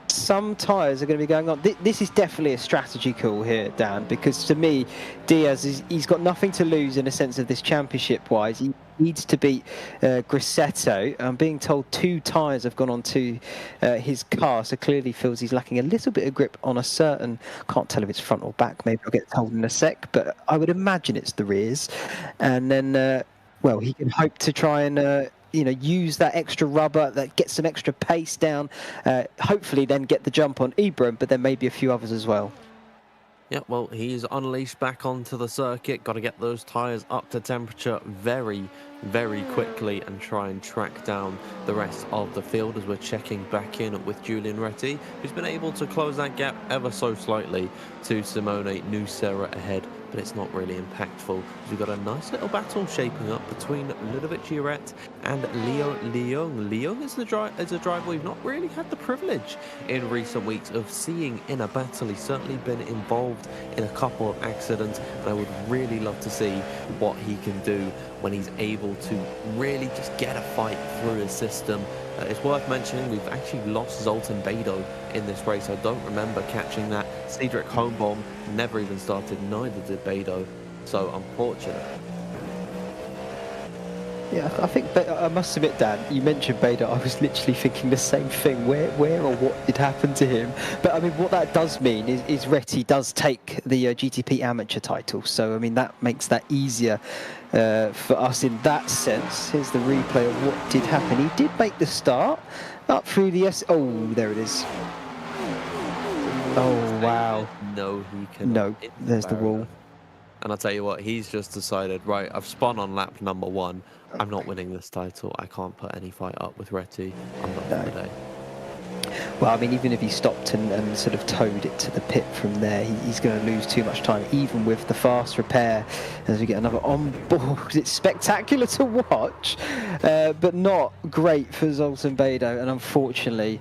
some tyres are going to be going on. This is definitely a strategy call here, Dan, because to me, Diaz, he's got nothing to lose in a sense of this championship-wise. He needs to beat Grissetto. I'm being told 2 tyres have gone onto his car, so clearly feels he's lacking a little bit of grip on a certain, can't tell if it's front or back, maybe I'll get told in a sec, but I would imagine it's the rears. And then, well, he can hope to try and use that extra rubber, that gets some extra pace down, hopefully then get the jump on Ibram, but there may be a few others as well. Yeah, well, he's unleashed back onto the circuit. Got to get those tyres up to temperature very, very quickly and try and track down the rest of the field as we're checking back in with Julian Retti, who's been able to close that gap ever so slightly to Simone Nucera ahead, but it's not really impactful. We've got a nice little battle shaping up between Ludovic Giret and Leo Leung. Leung is a driver we've not really had the privilege in recent weeks of seeing in a battle. He's certainly been involved in a couple of accidents, and I would really love to see what he can do when he's able to really just get a fight through his system. It's worth mentioning we've actually lost Zoltan Bedo in this race. I don't remember catching that. Cedric Holmbaum never even started, neither did Bedo, so unfortunate. Yeah, I think, but I must admit, Dan, you mentioned Bedo. I was literally thinking the same thing. Where or what did happen to him? But I mean, what that does mean is Retti does take the GTP amateur title. So I mean, that makes that easier for us in that sense. Here's the replay of what did happen. He did make the start up through the Oh, there it is. Oh wow. No, he can. No, there's the wall. And I'll tell you what, he's just decided, right, I've spun on lap number 1. I'm not winning this title. I can't put any fight up with Retti. I'm done for the day. Well, I mean, even if he stopped and sort of towed it to the pit from there, he's going to lose too much time, even with the fast repair, as we get another on board. It's spectacular to watch, but not great for Zoltan Bedo, and unfortunately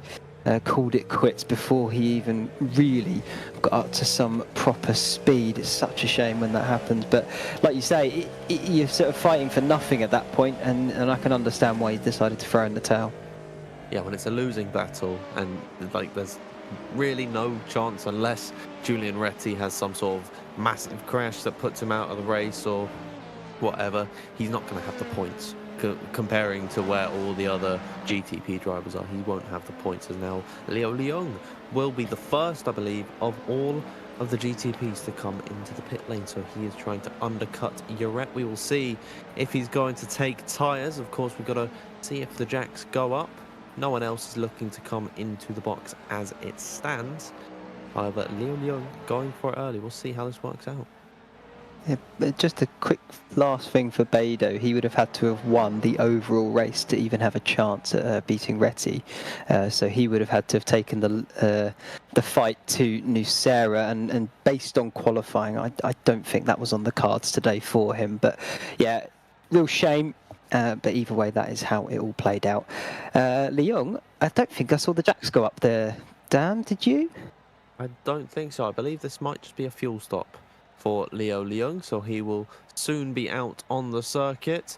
called it quits before he even really got up to some proper speed. It's such a shame when that happens, but like you say, you're sort of fighting for nothing at that point, and I can understand why he decided to throw in the towel. yeah, when it's a losing battle and like there's really no chance unless Julian Retti has some sort of massive crash that puts him out of the race or whatever, he's not going to have the points. Comparing to where all the other GTP drivers are, he won't have the points. As now Leo Leung will be the first, I believe, of all of the GTPs to come into the pit lane, so he is trying to undercut Yoret. We will see if he's going to take tyres. Of course, we've got to see if the jacks go up. No one else is looking to come into the box as it stands. However, Leo Leung going for it early. We'll see how this works out. Yeah, but just a quick last thing for Beidou. He would have had to have won the overall race to even have a chance at beating Retti. So he would have had to have taken the fight to Nucera, and based on qualifying, I don't think that was on the cards today for him. But yeah, real shame. But either way, that is how it all played out. Leung, I don't think I saw the jacks go up there. Dan, did you? I don't think so. I believe this might just be a fuel stop for Leo Leung, so he will soon be out on the circuit.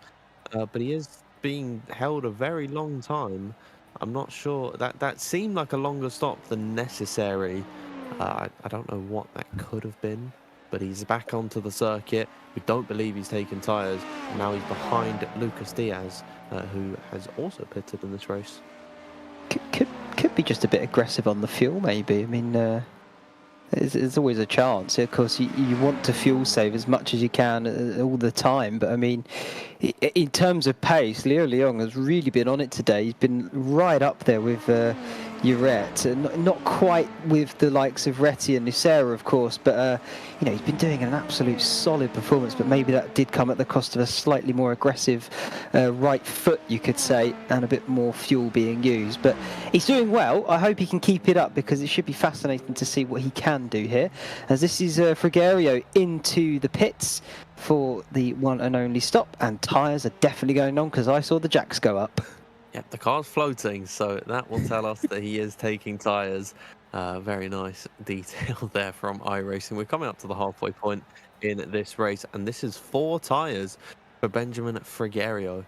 But he is being held a very long time. I'm not sure. That seemed like a longer stop than necessary. I don't know what that could have been, but he's back onto the circuit. We don't believe he's taken tyres. Now he's behind Lucas Diaz, who has also pitted in this race. Could be just a bit aggressive on the fuel, maybe. I mean, there's always a chance. Of course, you want to fuel save as much as you can all the time. But I mean, in terms of pace, Leo Leung has really been on it today. He's been right up there with Yoret. Not quite with the likes of Retti and Nucera, of course, but you know, he's been doing an absolute solid performance. But maybe that did come at the cost of a slightly more aggressive right foot, you could say, and a bit more fuel being used. But he's doing well. I hope he can keep it up, because it should be fascinating to see what he can do here. As this is Frigerio into the pits for the one and only stop, and tyres are definitely going on because I saw the jacks go up. Yep, the car's floating, so that will tell us that he is taking tyres. Very nice detail there from iRacing. We're coming up to the halfway point in this race, and this is 4 tyres for Benjamin Frigerio.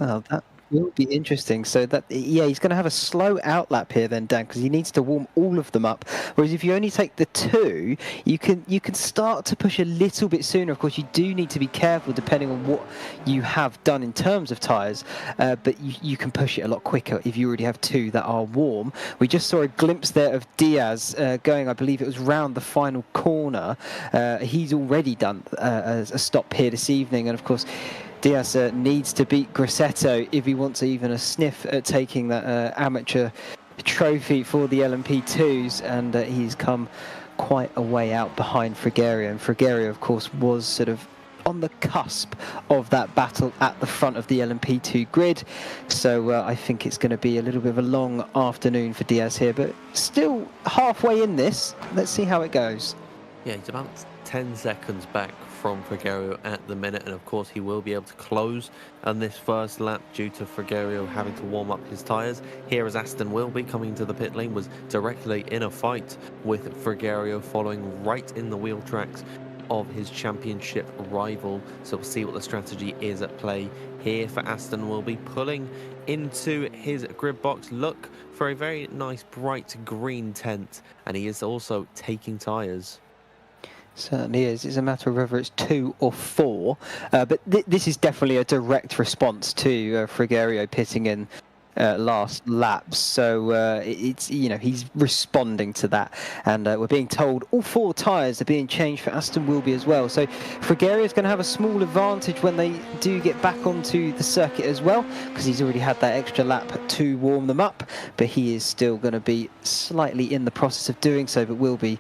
Well, that will be interesting. So that, yeah, he's going to have a slow outlap here then, Dan, because he needs to warm all of them up. Whereas if you only take the 2, you can start to push a little bit sooner. Of course, you do need to be careful depending on what you have done in terms of tyres, but you can push it a lot quicker if you already have 2 that are warm. We just saw a glimpse there of Diaz going, I believe it was round the final corner. He's already done a stop here this evening, and of course, Diaz needs to beat Grosseto if he wants even a sniff at taking that amateur trophy for the LMP2s, and he's come quite a way out behind Frigerio. And Frigerio, of course, was sort of on the cusp of that battle at the front of the LMP2 grid. So I think it's going to be a little bit of a long afternoon for Diaz here, but still halfway in this. Let's see how it goes. Yeah, he's about 10 seconds back from Frigerio at the minute, and of course he will be able to close on this first lap due to Frigerio having to warm up his tyres. Here as Aston Wilby coming to the pit lane was directly in a fight with Frigerio, following right in the wheel tracks of his championship rival. So we'll see what the strategy is at play here for Aston Wilby, pulling into his grid box. Look for a very nice bright green tent, and he is also taking tyres. Certainly is. It's a matter of whether it's 2 or 4. But this is definitely a direct response to Frigerio pitting in last lap. So it's, you know, he's responding to that. And we're being told all 4 tyres are being changed for Aston Wilby as well. So Frigerio is going to have a small advantage when they do get back onto the circuit as well, because he's already had that extra lap to warm them up. But he is still going to be slightly in the process of doing so, but will be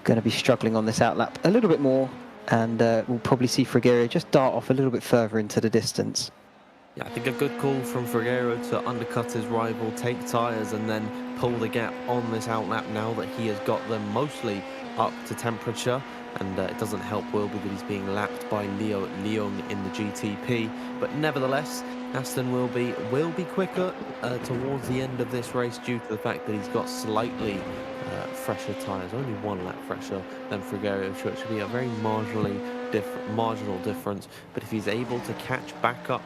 going to be struggling on this outlap a little bit more, and we'll probably see Frigerio just dart off a little bit further into the distance. Yeah, I think a good call from Frigerio to undercut his rival, take tyres, and then pull the gap on this outlap now that he has got them mostly up to temperature. And it doesn't help Wilby that he's being lapped by Leo Leung in the GTP. But nevertheless, Aston Wilby will be quicker towards the end of this race due to the fact that he's got slightly fresher tyres, only 1 lap fresher than Frigerio, so it should be a very marginal difference. But if he's able to catch back up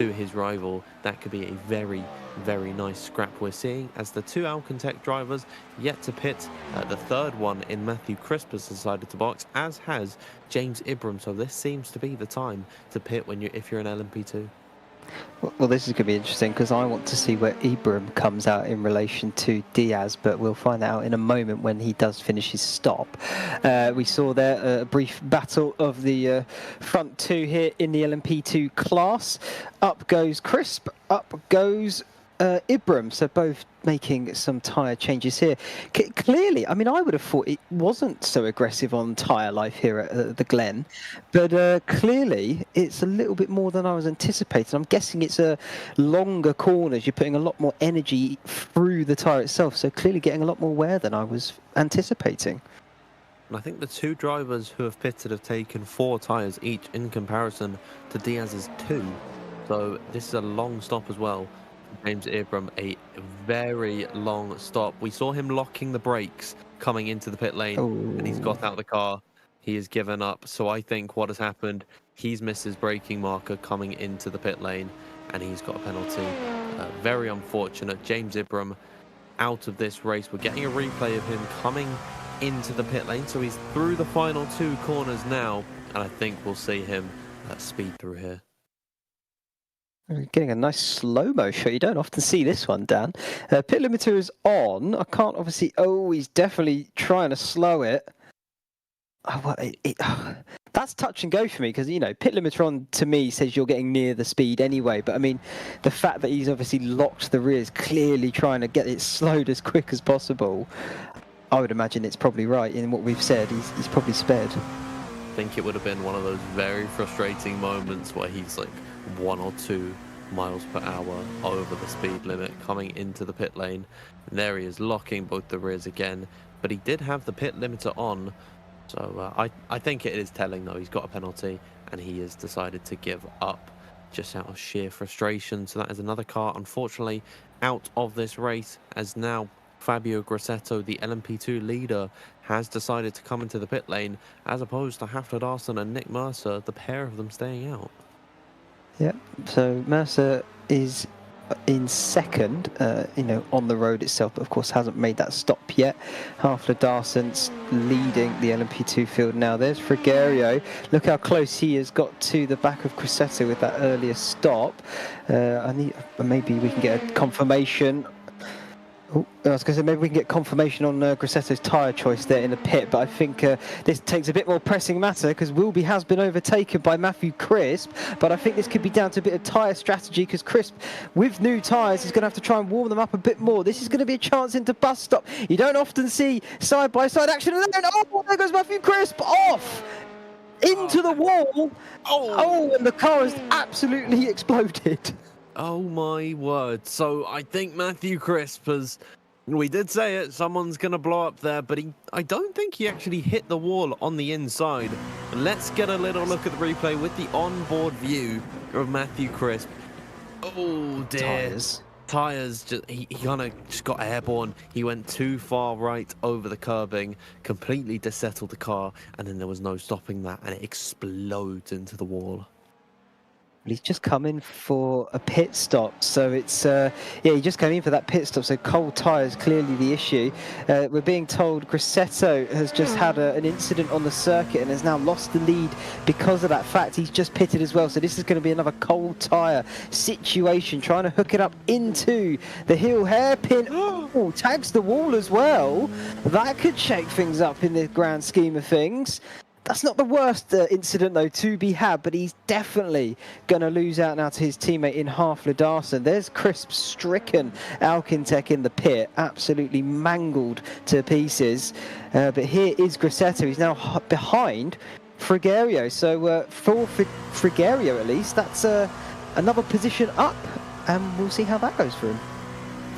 to his rival. That could be a very, very nice scrap we're seeing as the two Alcantech drivers yet to pit. The third one in Matthew Crisp has decided to box, as has James Ibram. So this seems to be the time to pit if you're an LMP2. Well, this is going to be interesting because I want to see where Ibram comes out in relation to Diaz, but we'll find out in a moment when he does finish his stop. We saw there a brief battle of the front two here in the LMP2 class. Up goes Crisp, up goes Ibram, so both making some tyre changes here. Clearly, I mean, I would have thought it wasn't so aggressive on tyre life here at the Glen, but clearly it's a little bit more than I was anticipating. I'm guessing it's a longer corners. You're putting a lot more energy through the tyre itself, so clearly getting a lot more wear than I was anticipating. And I think the two drivers who have pitted have taken 4 tyres each in comparison to Diaz's 2. So this is a long stop as well. James Ibram, a very long stop. We saw him locking the brakes coming into the pit lane, and he's got out of the car. He has given up. So I think what has happened, he's missed his braking marker coming into the pit lane, and he's got a penalty. Very unfortunate. James Ibram out of this race. We're getting a replay of him coming into the pit lane. So he's through the final 2 corners now, and I think we'll see him speed through here. Getting a nice slow-mo shot. You don't often see this one, Dan. Pit limiter is on. I can't obviously... Oh, he's definitely trying to slow it. Oh, well, that's touch and go for me because, you know, pit limiter on to me says you're getting near the speed anyway. But, I mean, the fact that he's obviously locked the rears, clearly trying to get it slowed as quick as possible, I would imagine it's probably right in what we've said. He's probably sped. I think it would have been one of those very frustrating moments where he's like 1 or 2 miles per hour over the speed limit coming into the pit lane. And there he is locking both the rears again, but he did have the pit limiter on. So I think it is telling though, he's got a penalty and he has decided to give up just out of sheer frustration. So that is another car unfortunately out of this race, as now Fabio Grassetto, the LMP2 leader, has decided to come into the pit lane, as opposed to Hafler Darson and Nick Mercer, the pair of them staying out. Yeah, so Mercer is in second, you know, on the road itself, but of course hasn't made that stop yet. Hafler Darson's leading the LMP2 field now. There's Frigerio. Look how close he has got to the back of Grassetto with that earlier stop. Maybe we can get a confirmation. Oh, I was going to say maybe we can get confirmation on Grassetto's tyre choice there in the pit, but I think this takes a bit more pressing matter because Wilby has been overtaken by Matthew Crisp, but I think this could be down to a bit of tyre strategy because Crisp, with new tyres, is going to have to try and warm them up a bit more. This is going to be a chance into bus stop. You don't often see side-by-side action, and then, oh, there goes Matthew Crisp off! Into the wall! Oh, and the car has absolutely exploded. Oh my word. So I think Matthew Crisp has, we did say it, someone's going to blow up there, but I don't think he actually hit the wall on the inside. Let's get a little look at the replay with the onboard view of Matthew Crisp. Oh dear. Tyres, he kind of just got airborne. He went too far right over the curbing, completely desettled the car, and then there was no stopping that, and it explodes into the wall. He's just come in for a pit stop, so it's yeah, he just came in for that pit stop, so cold tyres clearly the issue. We're being told Grassetto has just had an incident on the circuit and has now lost the lead because of that fact. He's just pitted as well, so this is going to be another cold tyre situation, trying to hook it up into the hill hairpin. Oh, tags the wall as well. That could shake things up in the grand scheme of things. That's not the worst incident, though, to be had, but he's definitely going to lose out now to his teammate in Hafler Darson. There's Crisp stricken Alcantech in the pit, absolutely mangled to pieces. But here is Grassetto. He's now behind Frigerio. So for Frigerio, at least, that's another position up, and we'll see how that goes for him.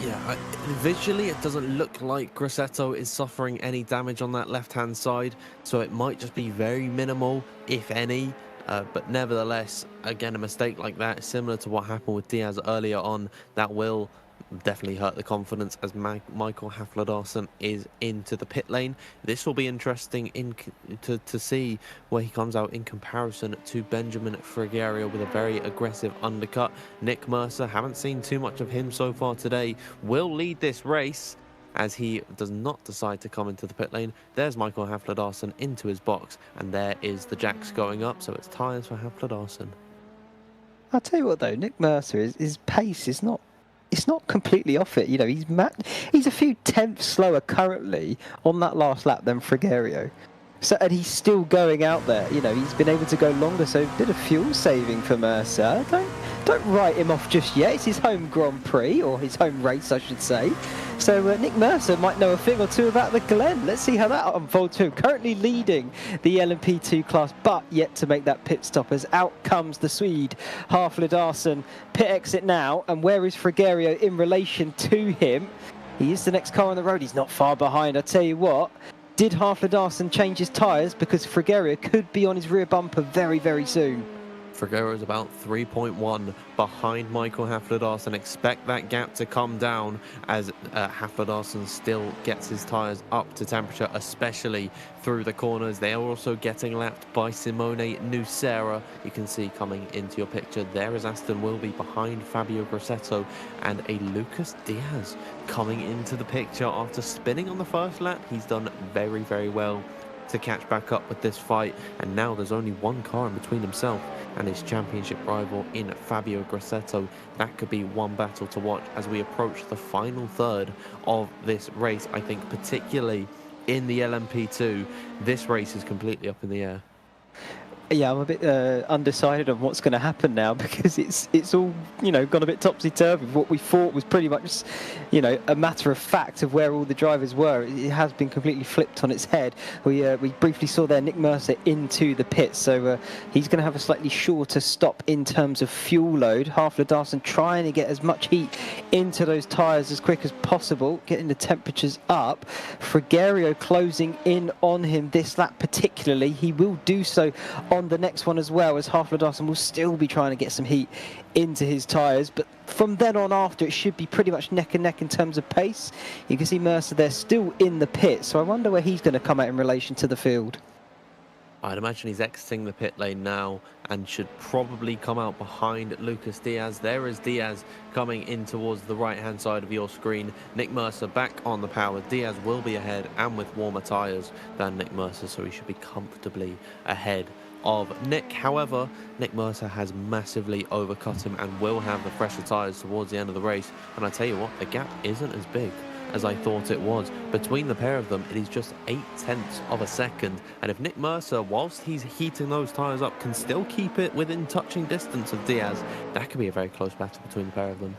Yeah, visually it doesn't look like Grassetto is suffering any damage on that left-hand side, so it might just be very minimal, if any. But nevertheless, again, a mistake like that, similar to what happened with Diaz earlier on, that will definitely hurt the confidence as Michael Hafler-Darson is into the pit lane. This will be interesting to see where he comes out in comparison to Benjamin Frigerio with a very aggressive undercut. Nick Mercer, haven't seen too much of him so far today, will lead this race as he does not decide to come into the pit lane. There's Michael Hafler-Darson into his box, and there is the jacks going up, so it's tyres for Hafler-Darson. I'll tell you what though, Nick Mercer, his pace is not... It's not completely off it, you know. He's a few tenths slower currently on that last lap than Frigerio. So, and he's still going out there. You know, he's been able to go longer, so a bit of fuel saving for Mercer. Don't write him off just yet. It's his home Grand Prix, or his home race, I should say. So Nick Mercer might know a thing or two about the Glen. Let's see how that unfolds too. Currently leading the LMP2 class, but yet to make that pit stop as out comes the Swede, Hafler-Darson. Pit exit now, and where is Frigerio in relation to him? He is the next car on the road. He's not far behind. I tell you what, did Hafler-Darson change his tyres? Because Frigerio could be on his rear bumper very, very soon. Frigerio is about 3.1 behind Michael Hafler-Darson. Expect that gap to come down as Hafler-Darson still gets his tyres up to temperature, especially through the corners. They are also getting lapped by Simone Nucera. You can see coming into your picture, there is Aston Wilby behind Fabio Grosseto, and a Lucas Diaz coming into the picture after spinning on the first lap. He's done very, very well to catch back up with this fight, and now there's only one car in between himself and his championship rival in Fabio Grosseto. That could be one battle to watch as we approach the final third of this race. I think particularly in the LMP2, this race is completely up in the air. Yeah, I'm a bit undecided on what's going to happen now, because it's all, you know, gone a bit topsy-turvy. What we thought was pretty much, you know, a matter of fact of where all the drivers were. It has been completely flipped on its head. We briefly saw there Nick Mercer into the pits, so he's going to have a slightly shorter stop in terms of fuel load. Hafler-Darson trying to get as much heat into those tyres as quick as possible, getting the temperatures up. Frigerio closing in on him this lap particularly. He will do so on the next one as well, as Hafler-Darson will still be trying to get some heat into his tyres, but from then on after it should be pretty much neck and neck in terms of pace. You can see Mercer there still in the pit, so I wonder where he's going to come out in relation to the field. I'd imagine he's exiting the pit lane now and should probably come out behind Lucas Diaz. There is Diaz coming in towards the right-hand side of your screen. Nick Mercer back on the power. Diaz will be ahead and with warmer tyres than Nick Mercer, so he should be comfortably ahead of Nick. However, Nick Mercer has massively overcut him and will have the fresher tyres towards the end of the race. And I tell you what, the gap isn't as big as I thought it was. Between the pair of them, it is just 0.8 of a second. And if Nick Mercer, whilst he's heating those tyres up, can still keep it within touching distance of Diaz, that could be a very close battle between the pair of them.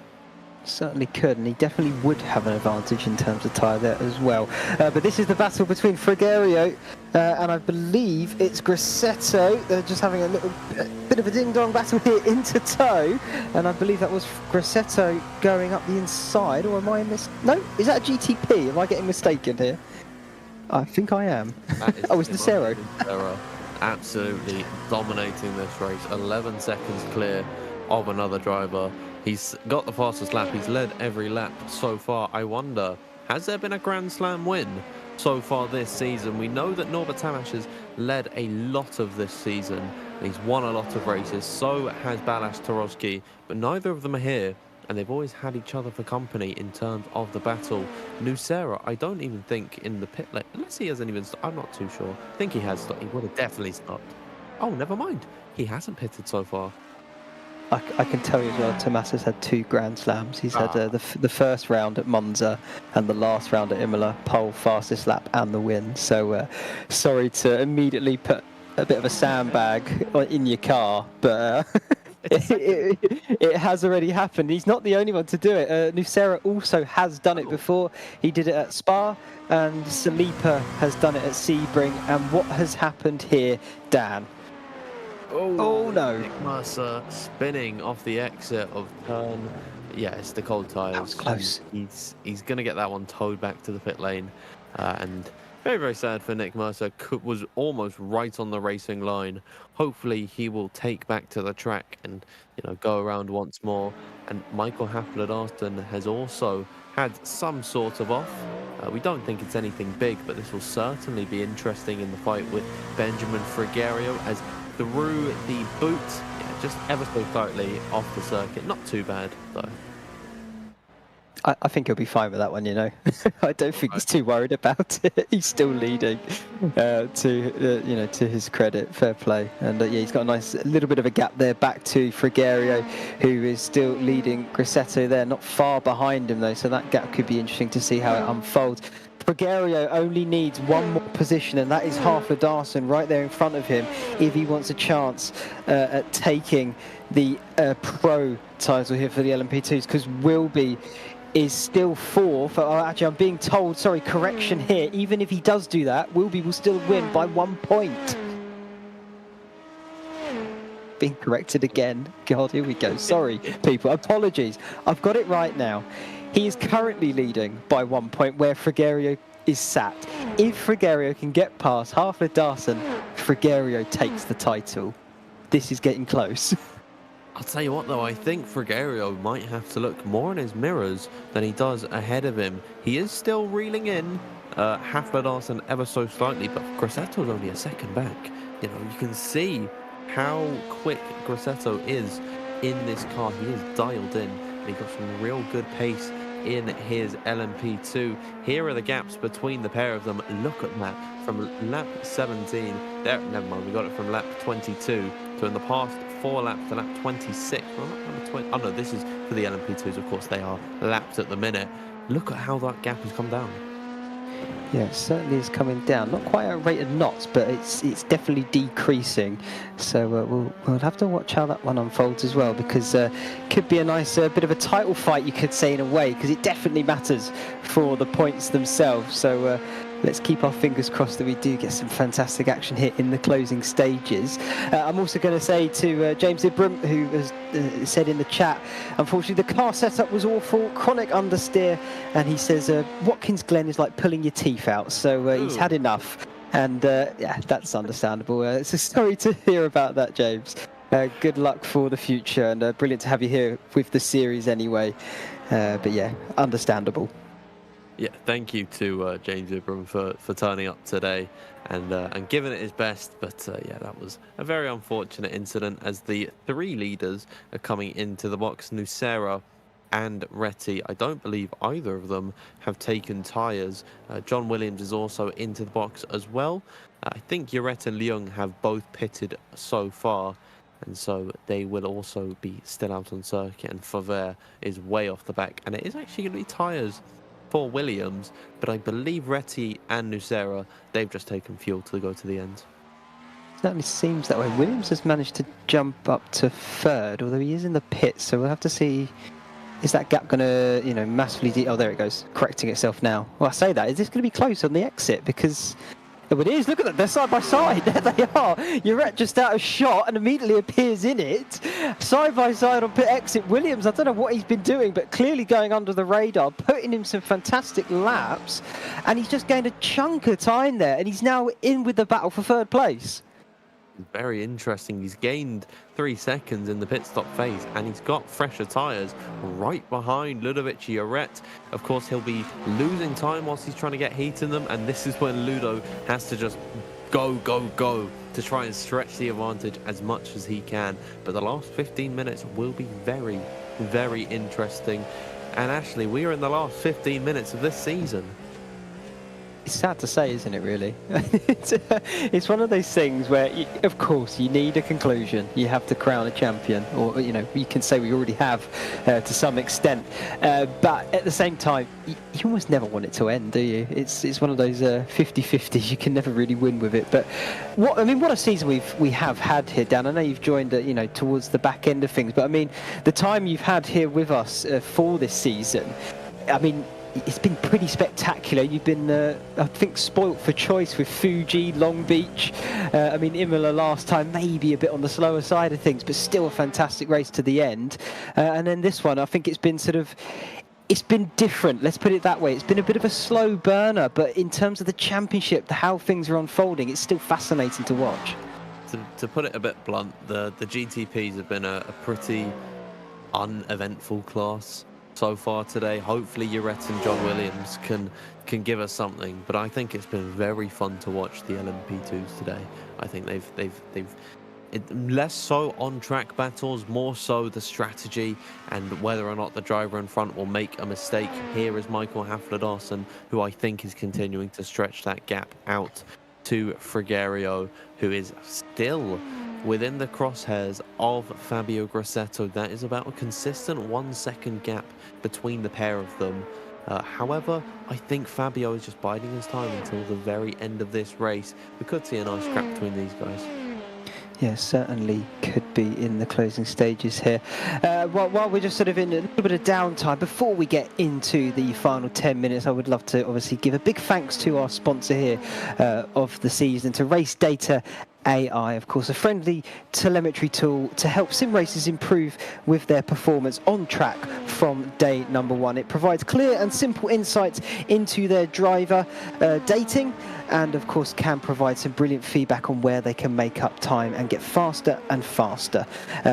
Certainly could, and he definitely would have an advantage in terms of tyre there as well. But this is the battle between Frigerio and I believe it's Grosseto. They're just having a little bit of a ding-dong battle here into tow, and I believe that was Grosseto going up the inside, or am I no, is that a GTP? Am I getting mistaken here? I think I am. Oh, it's Nucera. Absolutely dominating this race. 11 seconds clear of another driver. He's got the fastest lap. He's led every lap so far. I wonder, has there been a Grand Slam win so far this season? We know that Norbert Tamash has led a lot of this season. He's won a lot of races. So has Balázs Tarowski, but neither of them are here, and they've always had each other for company in terms of the battle. Nucera, I don't even think in the pit lane, unless he hasn't even stopped. I'm not too sure. I think he has stopped. He would have definitely stopped. Oh, never mind. He hasn't pitted so far. I can tell you as well, Tomas has had 2 Grand Slams. He's had the first round at Monza and the last round at Imola, pole, fastest lap and the win. So sorry to immediately put a bit of a sandbag in your car, but it has already happened. He's not the only one to do it. Nucera also has done it before. He did it at Spa, and Saliba has done it at Sebring. And what has happened here, Dan? Oh no! Nick Mercer spinning off the exit of turn. Yeah, it's the cold tyres. That was close. He's going to get that one towed back to the pit lane, and Very, very sad for Nick Mercer. Was almost right on the racing line. Hopefully he will take back to the track and, go around once more. And Michael Hafler-Darston has also had some sort of off. We don't think it's anything big, but this will certainly be interesting in the fight with Benjamin Frigerio as through the boot, just ever so slightly off the circuit. Not too bad, though. I think he'll be fine with that one, I don't think he's too worried about it. He's still leading, to his credit, fair play. And yeah, he's got a nice little bit of a gap there back to Frigerio, who is still leading Grassetto there, not far behind him though. So that gap could be interesting to see how it unfolds. Frigerio only needs one more position, and that is Hafler-Darston right there in front of him if he wants a chance at taking the pro title here for the LMP2s, because Wilby is still fourth. Actually, I'm being told, sorry, correction here. Even if he does do that, Wilby will still win by 1 point. Being corrected again. God, here we go. Sorry, people. Apologies. I've got it right now. He is currently leading by 1 point where Frigerio is sat. If Frigerio can get past Hafler-Darston, Frigerio takes the title. This is getting close. I'll tell you what, though, I think Frigerio might have to look more in his mirrors than he does ahead of him. He is still reeling in Hafler-Darston ever so slightly, but Grassetto's only a second back. You can see how quick Grassetto is in this car. He is dialed in, and he got some real good pace in his LMP2. Here are the gaps between the pair of them. Look at that. From lap 17, there, never mind, we got it from lap 22 to in the past 4 laps to lap 26. Well, not number 20. Oh no, this is for the LMP2s, of course, they are lapped at the minute. Look at how that gap has come down. Yeah, it certainly is coming down. Not quite at a rate of knots, but it's definitely decreasing. So we'll have to watch how that one unfolds as well, because could be a nice bit of a title fight, you could say, in a way, because it definitely matters for the points themselves. So let's keep our fingers crossed that we do get some fantastic action here in the closing stages. I'm also going to say to James Ibram, who has said in the chat, unfortunately the car setup was awful, chronic understeer, and he says Watkins Glen is like pulling your teeth out, so he's had enough. And yeah, that's understandable. So sorry to hear about that, James. Good luck for the future, and brilliant to have you here with the series anyway. But yeah, understandable. Yeah, thank you to James Ibram for turning up today and giving it his best. But yeah, that was a very unfortunate incident as the 3 leaders are coming into the box. Nucera and Retty, I don't believe either of them have taken tyres. John Williams is also into the box as well. I think Uret and Leung have both pitted so far, and so they will also be still out on circuit, and Faver is way off the back. And it is actually going to be tyres for Williams, but I believe Retty and Nucera, they've just taken fuel to go to the end. Certainly seems that way. Williams has managed to jump up to 3rd, although he is in the pits, so we'll have to see. Is that gap going to, massively... Oh, there it goes, correcting itself now. Well, I say that. Is this going to be close on the exit? Because... Oh, it is. Look at that. They're side by side. There they are. Uret just out of shot and immediately appears in it. Side by side on pit exit. Williams, I don't know what he's been doing, but clearly going under the radar, putting him some fantastic laps. And he's just gained a chunk of time there. And he's now in with the battle for 3rd place. Very interesting. He's gained 3 seconds in the pit stop phase, and he's got fresher tyres right behind Ludovic Uret. Of course, he'll be losing time whilst he's trying to get heat in them, and this is when Ludo has to just go to try and stretch the advantage as much as he can. But the last 15 minutes will be very, very interesting. And actually, we are in the last 15 minutes of this season. It's sad to say, isn't it, really? It's one of those things where, of course, you need a conclusion. You have to crown a champion, or, you can say we already have to some extent. But at the same time, you almost never want it to end, do you? It's one of those 50-50s. You can never really win with it. But what a season we have had here, Dan. I know you've joined, towards the back end of things. But, I mean, the time you've had here with us for this season, I mean, it's been pretty spectacular. You've been, I think, spoilt for choice with Fuji, Long Beach. I mean, Imola last time, maybe a bit on the slower side of things, but still a fantastic race to the end. And then this one, I think it's been sort of it's been different, let's put it that way. It's been a bit of a slow burner, but in terms of the championship, how things are unfolding, it's still fascinating to watch. To put it a bit blunt, the GTPs have been a pretty uneventful class so far today. Hopefully Uret and John Williams can give us something, but I think it's been very fun to watch the LMP2s today. I think they've less so on track battles, more so the strategy and whether or not the driver in front will make a mistake. Here is Michael Hafler-Dawson, who I think is continuing to stretch that gap out to Frigerio, who is still within the crosshairs of Fabio Grassetto. That is about a consistent 1 second gap between the pair of them. However, I think Fabio is just biding his time until the very end of this race. We could see a nice scrap between these guys. Yeah, certainly could be in the closing stages here. While we're just sort of in a little bit of downtime, before we get into the final 10 minutes, I would love to obviously give a big thanks to our sponsor here of the season, to RACEDATA AI, of course, a friendly telemetry tool to help sim racers improve with their performance on track from day number one. It provides clear and simple insights into their driver dating, and of course can provide some brilliant feedback on where they can make up time and get faster and faster.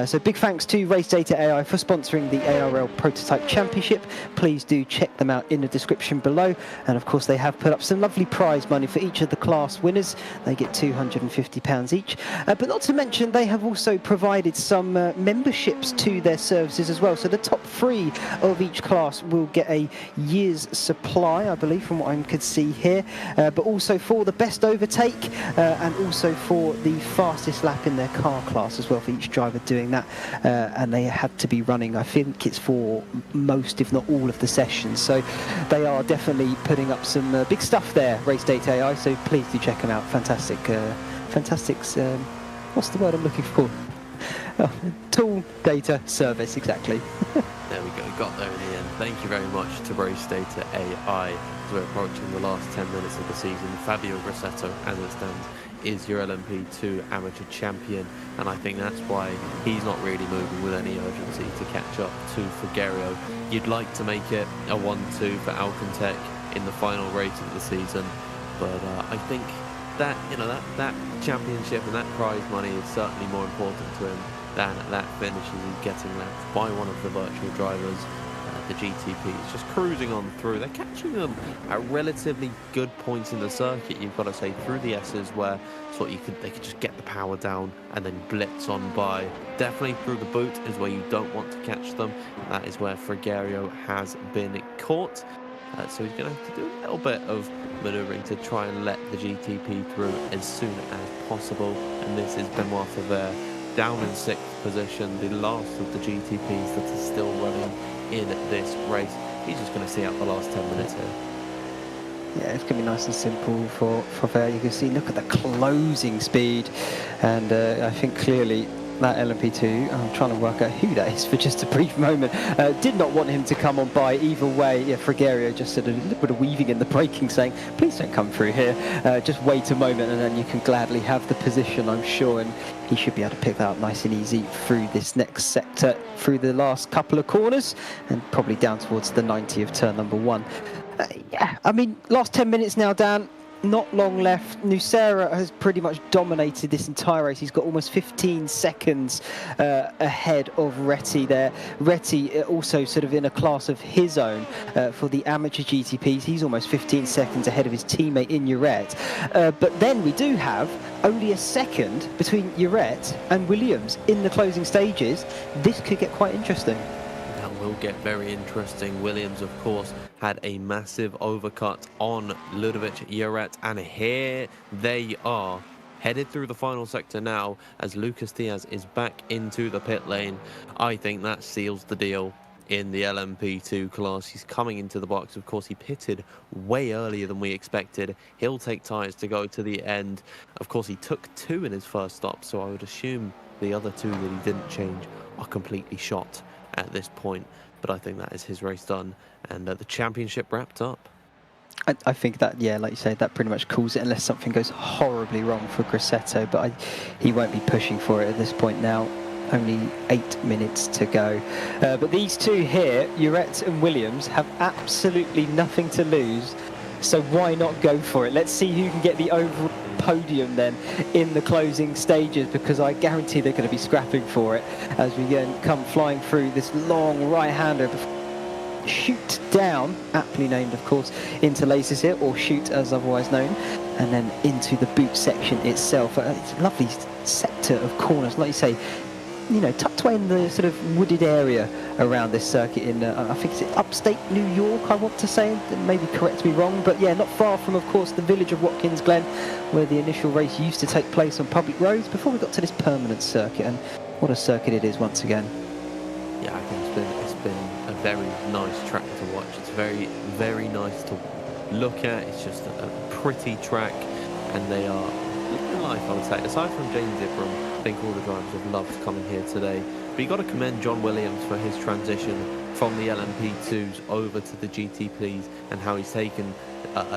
So big thanks to RACEDATA AI for sponsoring the ARL Prototype Championship. Please do check them out in the description below, and of course they have put up some lovely prize money for each of the class winners. They get £250 each, but not to mention they have also provided some memberships to their services as well. So the top 3 of each class will get a year's supply, I believe, from what I could see here, but also for the best overtake and also for the fastest lap in their car class as well, for each driver doing that, and they had to be running, I think it's for most if not all of the sessions. So they are definitely putting up some big stuff there, RACEDATA AI, so please do check them out. Fantastic what's the word I'm looking for? Oh, tool data service, exactly. There we go, got there in the end. Thank you very much to RACEDATA AI. As we're approaching the last 10 minutes of the season, Fabio Grassetto, as it stands, is your LMP2 amateur champion, and I think that's why he's not really moving with any urgency to catch up to Frigerio. You'd like to make it a 1-2 for Alcantech in the final race of the season, but I think that, you know, that championship and that prize money is certainly more important to him than that finish as he's getting left by one of the virtual drivers, the GTPs, just cruising on through. They're catching them at relatively good points in the circuit, you've got to say, through the S's, where sort of they could just get the power down and then blitz on by. Definitely through the boot is where you don't want to catch them. That is where Frigerio has been caught. So he's going to have to do a little bit of manoeuvring to try and let the GTP through as soon as possible. And this is Benoit Favre down in 6th position, the last of the GTPs that is still running in this race. He's just going to see out the last 10 minutes here. Yeah, it's going to be nice and simple for Favre. You can see, look at the closing speed, and I think clearly that LMP2, I'm trying to work out who that is for just a brief moment, did not want him to come on by either way. Yeah, Frigerio just did a little bit of weaving in the braking, saying, please don't come through here, just wait a moment and then you can gladly have the position, I'm sure, and he should be able to pick that up nice and easy through this next sector, through the last couple of corners, and probably down towards the 90 of turn number 1. Yeah, I mean, last 10 minutes now, Dan. Not long left. Nucera has pretty much dominated this entire race. He's got almost 15 seconds ahead of Retty there. Retty also sort of in a class of his own for the amateur GTPs. He's almost 15 seconds ahead of his teammate in Uret. But then we do have only a second between Uret and Williams in the closing stages. This could get quite interesting. Will get very interesting. Williams, of course, had a massive overcut on Ludovic Uret, and here they are, headed through the final sector now as Lucas Diaz is back into the pit lane. I think that seals the deal in the LMP2 class. He's coming into the box. Of course, he pitted way earlier than we expected. He'll take tyres to go to the end. Of course, he took 2 in his first stop, so I would assume the other 2 that he didn't change are completely shot at this point, but I think that is his race done, and the championship wrapped up. I think that, yeah, like you say, that pretty much calls it, unless something goes horribly wrong for Grassetto, but he won't be pushing for it at this point now. only 8 minutes to go. But these two here, Uret and Williams, have absolutely nothing to lose. So why not go for it? Let's see who can get the overall podium then in the closing stages, because I guarantee they're going to be scrapping for it as we come flying through this long right-hander. Shoot down, aptly named of course, into laces here, or shoot as otherwise known, and then into the boot section itself. It's a lovely sector of corners, like you say, you know, tucked away in the sort of wooded area around this circuit in, I think it's upstate New York, I want to say, maybe correct me wrong, but yeah, not far from, of course, the village of Watkins, Glen, where the initial race used to take place on public roads before we got to this permanent circuit, and what a circuit it is once again. Yeah, I think it's been a very nice track to watch. It's very, very nice to look at. It's just a pretty track, and they are living life, I would say. Aside from James Ibram, I think all the drivers have loved coming here today. But you got to commend John Williams for his transition from the LMP2s over to the GTPs, and how he's taken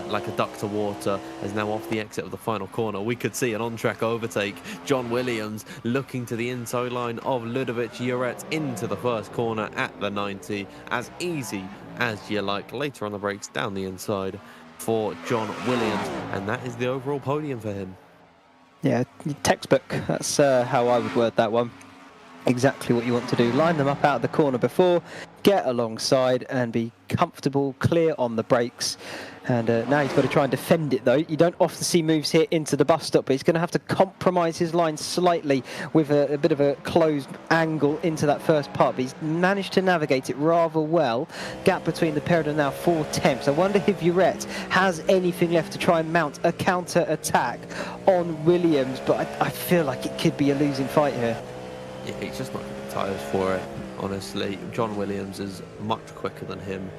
like a duck to water, as now off the exit of the final corner we could see an on-track overtake. John Williams looking to the inside line of Ludovic Uret into the first corner at the 90, as easy as you like. Later on the brakes down the inside for John Williams, and that is the overall podium for him. Yeah, textbook. That's how I would word that one. Exactly what you want to do. Line them up out of the corner before, get alongside and be comfortable, clear on the brakes. And now he's got to try and defend it though. You don't often see moves here into the bus stop, but he's going to have to compromise his line slightly with a bit of a closed angle into that first part. But he's managed to navigate it rather well. Gap between the pair of them now 4 tenths. I wonder if Uret has anything left to try and mount a counter attack on Williams, but I feel like it could be a losing fight here. Yeah, he's just not got the tyres for it, honestly. John Williams is much quicker than him.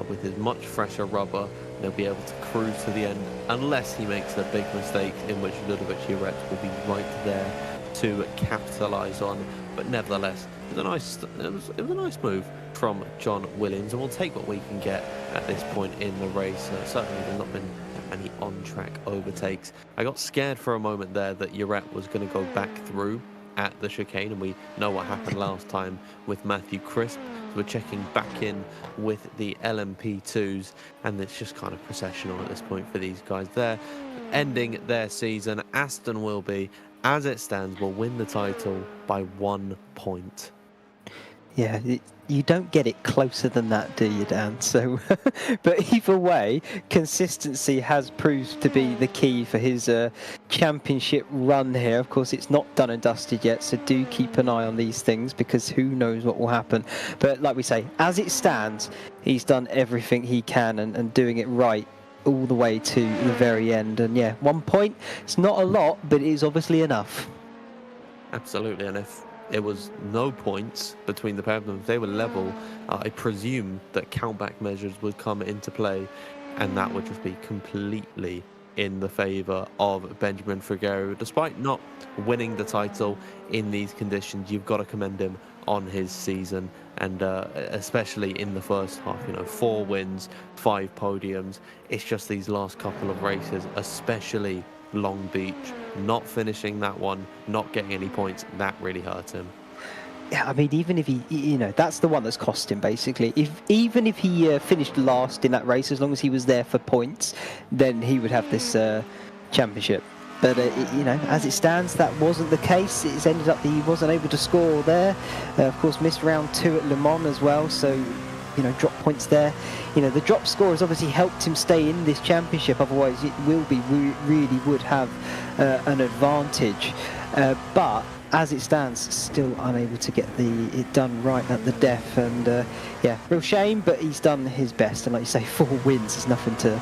With his much fresher rubber, they'll be able to cruise to the end, unless he makes a big mistake, in which Ludovic Uret will be right there to capitalise on. But nevertheless, it was a nice move from John Williams, and we'll take what we can get at this point in the race. Certainly there's not been many on-track overtakes. I got scared for a moment there that Uret was going to go back through at the chicane, and we know what happened last time with Matthew Crisp. So we're checking back in with the LMP2s, and it's just kind of processional at this point for these guys. They're ending their season. Aston will be, as it stands, will win the title by 1 point. Yeah, you don't get it closer than that, do you, Dan? So, but either way, consistency has proved to be the key for his championship run here. Of course, it's not done and dusted yet, so do keep an eye on these things, because who knows what will happen. But like we say, as it stands, he's done everything he can and doing it right all the way to the very end. And yeah, 1 point, it's not a lot, but it is obviously enough. Absolutely, and if it was no points between the pair of them, if they were level, I presume that countback measures would come into play, and that would just be completely in the favour of Benjamin Figueiredo. Despite not winning the title in these conditions, you've got to commend him on his season, and especially in the first half, you know, 4 wins, 5 podiums. It's just these last couple of races, especially Long Beach, not finishing that one, not getting any points, that really hurt him. Yeah, I mean, even if he, you know, that's the one that's cost him, basically. Even if he finished last in that race, as long as he was there for points, then he would have this championship. But, you know, as it stands, that wasn't the case. It's ended up that he wasn't able to score there. Of course, missed round 2 at Le Mans as well, so, you know, drop points there. You know, the drop score has obviously helped him stay in this championship. Otherwise, it really would have an advantage. But as it stands, still unable to get it done right at the death. And yeah, real shame, but he's done his best. And like you say, 4 wins is nothing to,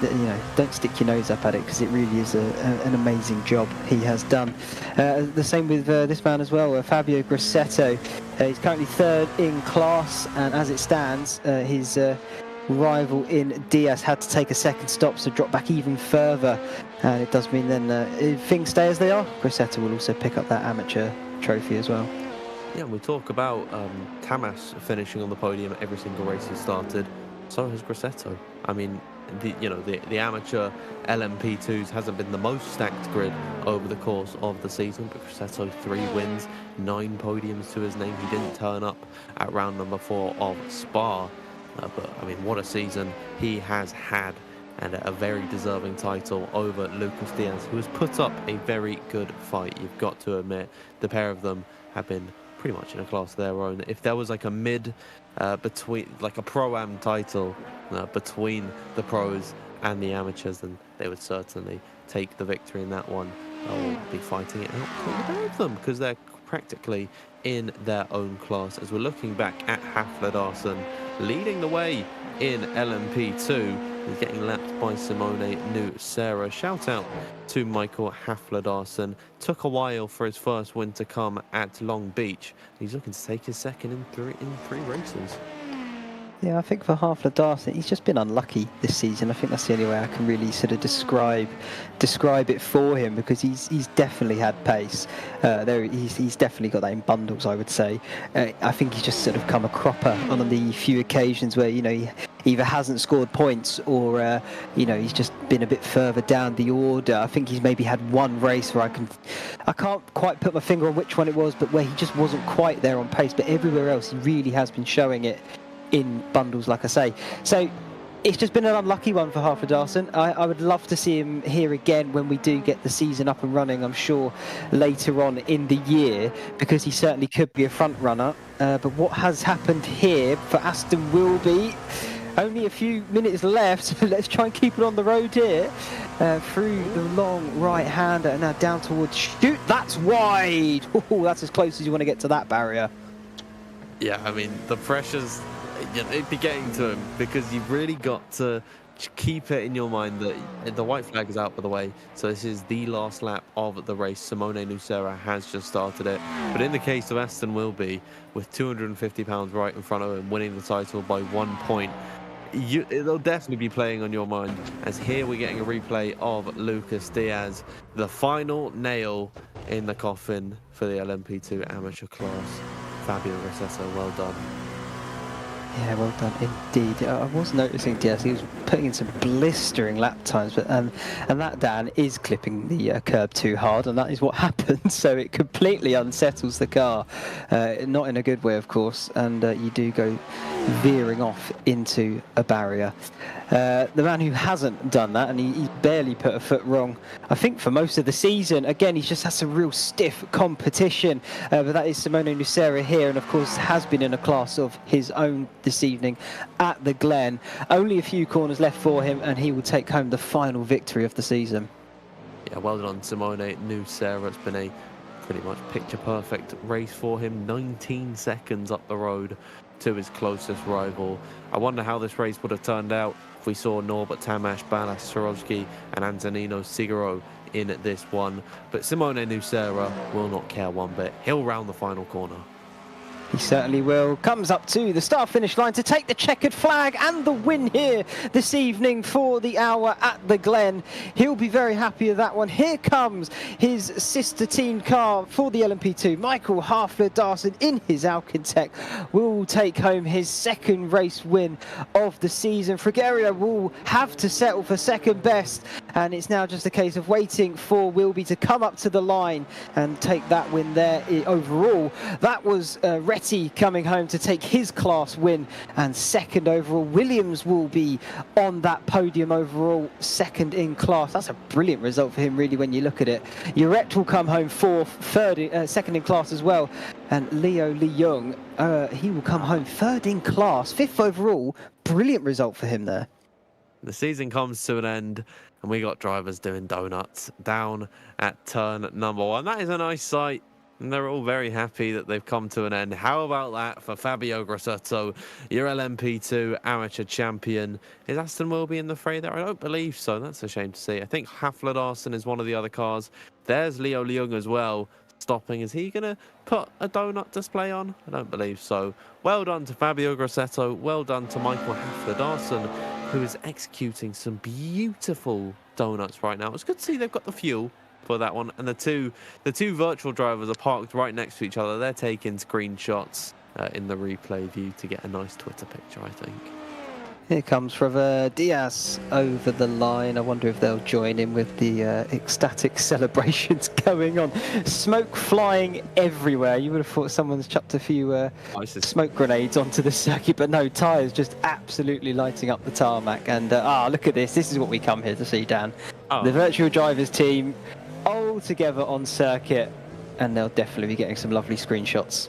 you know, don't stick your nose up at it, because it really is an amazing job he has done. The same with this man as well, Fabio Grassetto. He's currently 3rd in class, and as it stands, his rival in Diaz had to take a second stop, so drop back even further. And it does mean then if things stay as they are, Grassetto will also pick up that amateur trophy as well. Yeah, we talk about Tamas finishing on the podium at every single race he started. So has Grassetto. I mean, the amateur LMP2s hasn't been the most stacked grid over the course of the season, but Grosseto 3 wins, 9 podiums to his name. He didn't turn up at round number 4 of Spa, but I mean, what a season he has had, and a very deserving title over Lucas Diaz, who has put up a very good fight. You've got to admit, the pair of them have been pretty much in a class of their own. If there was like a between, like a pro-am title between the pros and the amateurs, then they would certainly take the victory in that one. They'll be fighting it out for the pair of them, because they're practically in their own class. As we're looking back at Hafler-Darson leading the way in LMP2, he's getting lapped by Simone Nucera. Shout out to Michael Hafler-Darson. Took a while for his first win to come at Long Beach. He's looking to take his second in three races. Yeah, I think for Hafler-Darson, he's just been unlucky this season. I think that's the only way I can really sort of describe it for him, because he's definitely had pace. He's definitely got that in bundles, I would say. I think he's just sort of come a cropper on the few occasions where, he either hasn't scored points or, he's just been a bit further down the order. I think he's maybe had one race where I can't quite put my finger on which one it was, but where he just wasn't quite there on pace. But everywhere else, he really has been showing it in bundles, like I say. So it's just been an unlucky one for Hafler-Darson. I would love to see him here again when we do get the season up and running, I'm sure, later on in the year, because he certainly could be a front runner. But what has happened here for Aston Wilby, only a few minutes left. Let's try and keep it on the road here. Through the long right-hander, and now down towards shoot. That's wide. Oh, that's as close as you want to get to that barrier. Yeah, I mean, the pressure's it'd be getting to him, because you've really got to keep it in your mind that the white flag is out of the way. So this is the last lap of the race. Simone Nucera has just started it. But in the case of Aston Wilby, with £250 right in front of him, winning the title by 1 point, it'll definitely be playing on your mind, as here we're getting a replay of Lucas Diaz, the final nail in the coffin for the LMP2 amateur class. Fabio Grosseto, well done. Yeah, well done indeed. I was noticing Diaz, he was putting in some blistering lap times, but and that, Dan, is clipping the curb too hard, and that is what happens. So it completely unsettles the car, not in a good way, of course, and you do go veering off into a barrier. The man who hasn't done that, and he's barely put a foot wrong, I think, for most of the season. Again, he's just had some real stiff competition, but that is Simone Nucera here, and of course has been in a class of his own this evening at the Glen. Only a few corners left for him, and he will take home the final victory of the season. Yeah, well done, Simone Nucera. It's been a pretty much picture-perfect race for him. 19 seconds up the road to his closest rival. I wonder how this race would have turned out if we saw Norbert Tamash, Balas Swarovski and Antonino Sigaro in this one. But Simone Nucera will not care one bit. He'll round the final corner. He certainly will. Comes up to the start-finish line to take the checkered flag and the win here this evening for the hour at the Glen. He'll be very happy with that one. Here comes his sister team car for the LMP2. Michael Hafler-Darson in his Alcantech will take home his second race win of the season. Frigerio will have to settle for second best, and it's now just a case of waiting for Wilby to come up to the line and take that win there overall. That was Retty coming home to take his class win and second overall. Williams will be on that podium overall, second in class. That's a brilliant result for him, really, when you look at it. Uret will come home fourth, second in class as well. And Leo Leung, he will come home third in class, fifth overall. Brilliant result for him there. The season comes to an end, and we got drivers doing donuts down at turn number 1. That is a nice sight, and they're all very happy that they've come to an end. How about that for Fabio Grosseto, your LMP2 amateur champion? Is Aston Wilby in the fray there? I don't believe so. That's a shame to see. I think Hafler-Darson is one of the other cars. There's Leo Leung as well, stopping. Is he going to put a donut display on? I don't believe so. Well done to Fabio Grosseto. Well done to Michael Hafler-Darson, who is executing some beautiful donuts right now. It's good to see they've got the fuel for that one, and the two virtual drivers are parked right next to each other. They're taking screenshots in the replay view to get a nice Twitter picture, I think. Here comes Trevor Diaz over the line. I wonder if they'll join in with the ecstatic celebrations going on. Smoke flying everywhere. You would have thought someone's chucked a few smoke grenades onto the circuit, but no, tyres just absolutely lighting up the tarmac. And look at this. This is what we come here to see, Dan. The virtual drivers team all together on circuit, and they'll definitely be getting some lovely screenshots.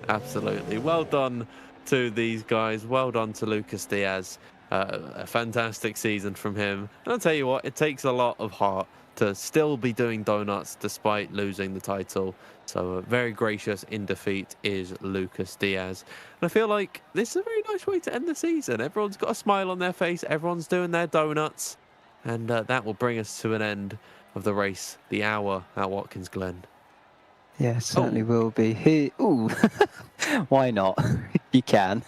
Absolutely. Well done to these guys. Well done to Lucas Diaz. A fantastic season from him. And I'll tell you what, it takes a lot of heart to still be doing donuts despite losing the title. So very gracious in defeat is Lucas Diaz. And I feel like this is a very nice way to end the season. Everyone's got a smile on their face. Everyone's doing their donuts. And that will bring us to an end of the race, the hour at Watkins Glen. Yeah, certainly will be. Ooh, why not? You can.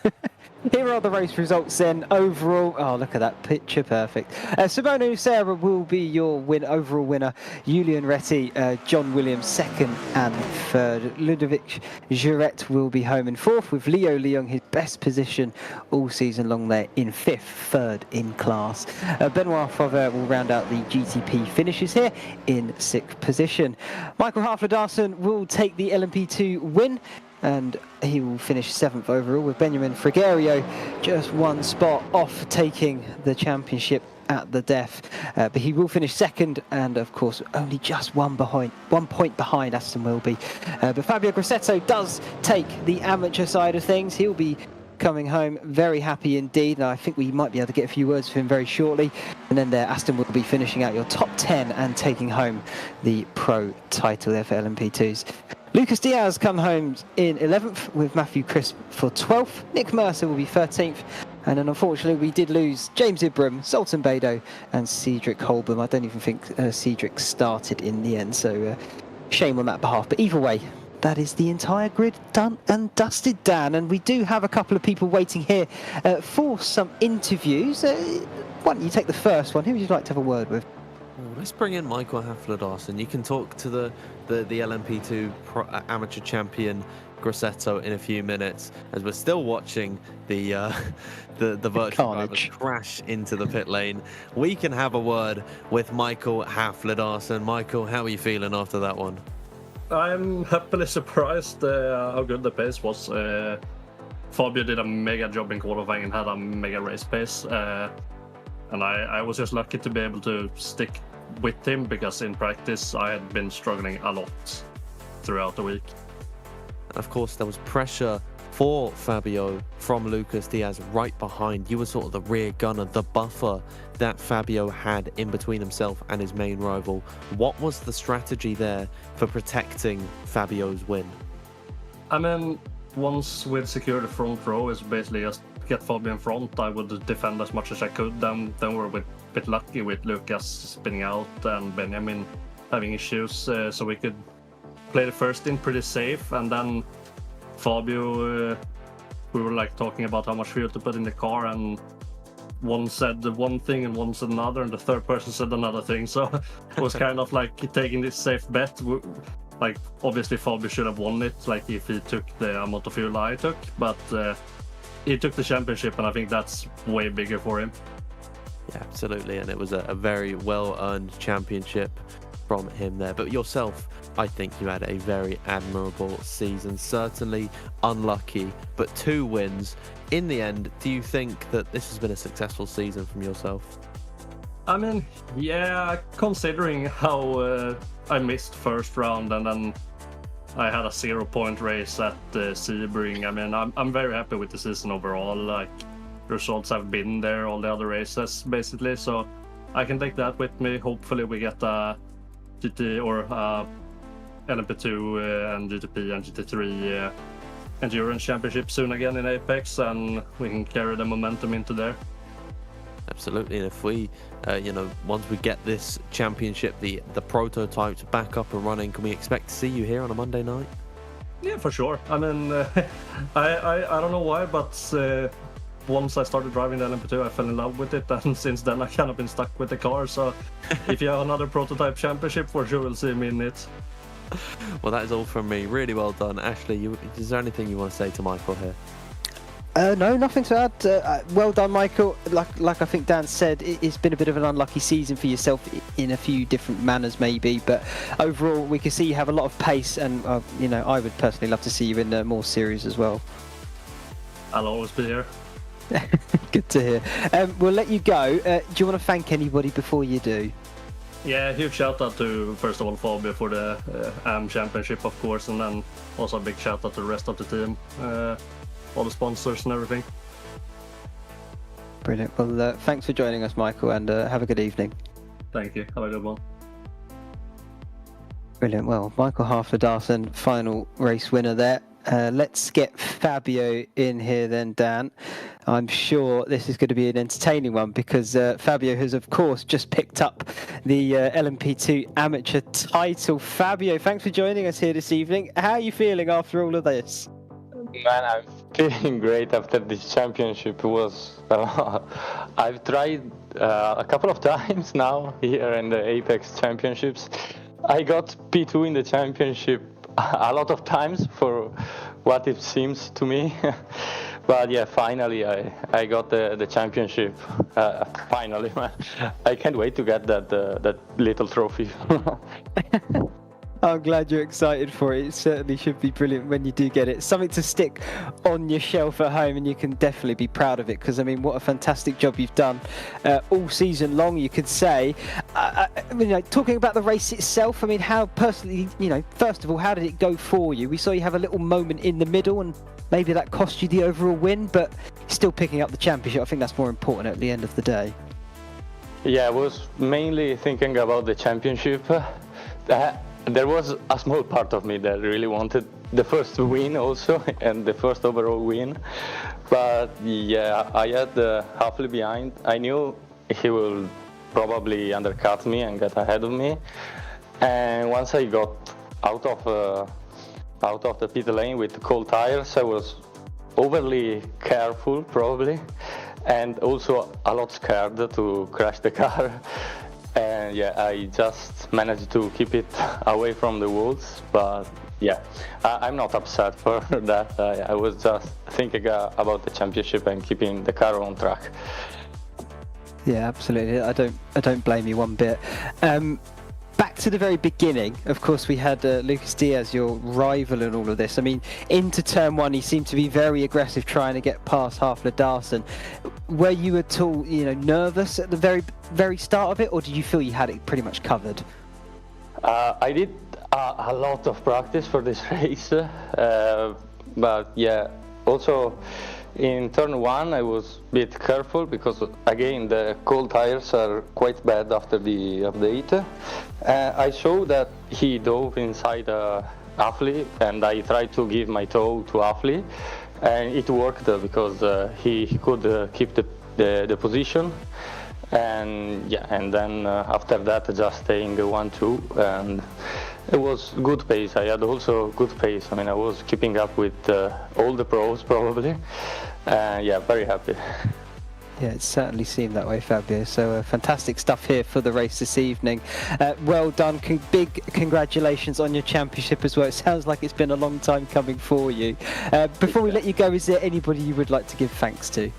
Here are the race results then. Overall, oh, look at that picture, perfect. Simona Sarah will be your overall winner. Julian Retti, John Williams second and third. Ludovic Jurette will be home in fourth, with Leo Leung his best position all season long there in fifth, third in class. Benoit Fauvert will round out the GTP finishes here in sixth position. Michael Harfler-Darson will take the LMP2 win, and he will finish 7th overall, with Benjamin Frigerio just one spot off taking the championship at the DEF. But he will finish second, and of course only just 1 point behind Aston Wilby. But Fabio Grosseto does take the amateur side of things. He'll be coming home very happy indeed, and I think we might be able to get a few words from him very shortly. And then there, Aston will be finishing out your top 10 and taking home the pro title there for LMP2s. Lucas Diaz come home in 11th, with Matthew Crisp for 12th. Nick Mercer will be 13th. And then unfortunately we did lose James Ibram, Sultan Bedo and Cedric Holbom. I don't even think Cedric started in the end, so shame on that behalf. But either way, that is the entire grid done and dusted, Dan. And we do have a couple of people waiting here for some interviews. Why don't you take the first one? Who would you like to have a word with? Let's bring in Michael Hafler-Darson. You can talk to the LMP2 amateur champion Grosseto in a few minutes, as we're still watching the virtual drivers crash into the pit lane. We can have a word with Michael Hafler-Darson. Michael, how are you feeling after that one? I'm happily surprised how good the pace was. Fabio did a mega job in qualifying and had a mega race pace. And I was just lucky to be able to stick with him, because in practice I had been struggling a lot throughout the week. Of course, there was pressure for Fabio from Lucas Diaz right behind. You were sort of the rear gunner, the buffer that Fabio had in between himself and his main rival. What was the strategy there for protecting Fabio's win? I mean, once we'd secured the front row, is basically just get Fabio in front. I would defend as much as I could. Then we're a bit lucky with Lucas spinning out and Benjamin having issues, so we could play the first in pretty safe. And then Fabio, we were like talking about how much fuel to put in the car, and one said one thing and one said another, and the third person said another thing. So it was kind of like taking this safe bet. Like, obviously Fabio should have won it, like if he took the amount of fuel I took, but he took the championship, and I think that's way bigger for him. Yeah, absolutely, and it was a very well-earned championship from him there. But yourself, I think you had a very admirable season. Certainly unlucky, but 2 wins. In the end, do you think that this has been a successful season from yourself? I mean, yeah, considering how I missed first round and then I had a 0-point race at Sebring. I mean, I'm very happy with the season overall. Like, results have been there all the other races basically, so I can take that with me. Hopefully we get a GT or LMP2 and GTP and GT3 endurance championship soon again in Apex, and we can carry the momentum into there. Absolutely, and if we, once we get this championship, the prototypes back up and running, can we expect to see you here on a Monday night? Yeah, for sure. I mean, I don't know why, but once I started driving the LMP2, I fell in love with it, and since then I kind of been stuck with the car. So if you have another prototype championship, for sure we'll see me in it. Well, that is all from me. Really well done. Ashley, is there anything you want to say to Michael here? No, nothing to add. Well done, Michael. Like I think Dan said, it's been a bit of an unlucky season for yourself in a few different manners, maybe. But overall, we can see you have a lot of pace, and I would personally love to see you in more series as well. I'll always be here. Good to hear. We'll let you go. Do you want to thank anybody before you do? Yeah, huge shout out to, first of all, Fabio for the AM Championship, of course, and then also a big shout out to the rest of the team, all the sponsors and everything. Brilliant. Well, thanks for joining us, Michael, and have a good evening. Thank you. Have a good one. Brilliant. Well, Michael Halford-Darson, final race winner there. Let's get Fabio in here then, Dan. I'm sure this is going to be an entertaining one because Fabio has, of course, just picked up the LMP2 amateur title. Fabio, thanks for joining us here this evening. How are you feeling after all of this? Man, I'm feeling great after this championship. It was I've tried a couple of times now here in the Apex Championships. I got P2 in the championship a lot of times for what it seems to me. But yeah, finally I got the championship. Finally, man. I can't wait to get that little trophy. I'm glad you're excited for it. It certainly should be brilliant when you do get it. Something to stick on your shelf at home, and you can definitely be proud of it because, I mean, what a fantastic job you've done all season long, you could say. Talking about the race itself, I mean, how personally, first of all, how did it go for you? We saw you have a little moment in the middle, and maybe that cost you the overall win, but still picking up the championship. I think that's more important at the end of the day. Yeah, I was mainly thinking about the championship. There was a small part of me that really wanted the first win also, and the first overall win. But yeah, I had halfly behind. I knew he will probably undercut me and get ahead of me. And once I got out of the pit lane with cold tires, I was overly careful probably, and also a lot scared to crash the car. And yeah, I just managed to keep it away from the walls. But yeah, I'm not upset for that. I was just thinking about the championship and keeping the car on track. Yeah, absolutely. I don't blame you one bit. Back to the very beginning, of course, we had Lucas Diaz, your rival in all of this. I mean, into turn one, he seemed to be very aggressive trying to get past Halford-Darson. Were you at all, nervous at the very start of it, or did you feel you had it pretty much covered? I did a lot of practice for this race, but yeah, also in turn one I was a bit careful because again the cold tires are quite bad after the update. I saw that he dove inside Affley, and I tried to give my toe to Affley, and it worked because he could keep the position. And yeah, and then after that just staying 1-2, and it was good pace. I had also good pace. I mean, I was keeping up with all the pros probably. Yeah, very happy. Yeah, it certainly seemed that way, Fabio. So fantastic stuff here for the race this evening. Well done. Big congratulations on your championship as well. It sounds like it's been a long time coming for you. Before we let you go, is there anybody you would like to give thanks to?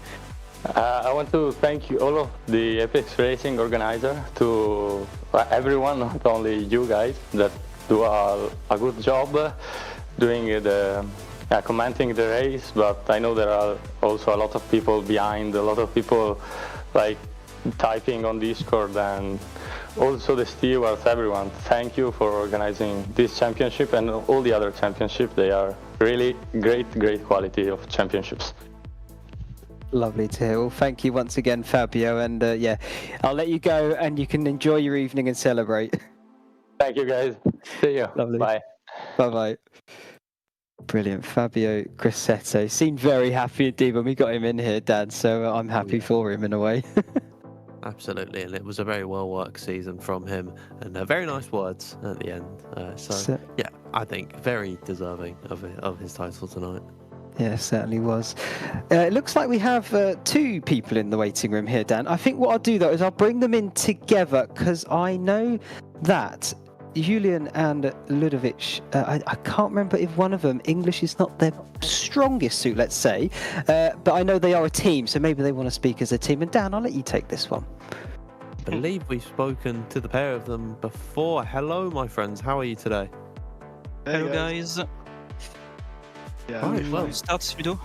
I want to thank you, all of the Apex Racing organizer, to everyone, not only you guys, that do a good job doing the commenting the race. But I know there are also a lot of people behind, a lot of people like typing on Discord, and also the stewards, everyone. Thank you for organizing this championship and all the other championships. They are really great quality of championships. Lovely to hear. Well, thank you once again, Fabio, and yeah, I'll let you go and you can enjoy your evening and celebrate. Thank you, guys. See you. Lovely. Bye. Bye. Brilliant. Fabio Grassetto seemed very happy indeed when we got him in here, Dan, so I'm happy for him in a way. Absolutely, and it was a very well-worked season from him, and very nice words at the end. So yeah, I think very deserving of his title tonight. Yeah, certainly was. It looks like we have two people in the waiting room here, Dan. I think what I'll do, though, is I'll bring them in together because I know that Julian and Ludovic, I can't remember if one of them, English is not their strongest suit, let's say, but I know they are a team, so maybe they want to speak as a team. And Dan, I'll let you take this one. I believe we've spoken to the pair of them before. Hello, my friends. How are you today? Hello, guys. Yeah. Right, well, you start, Ludo?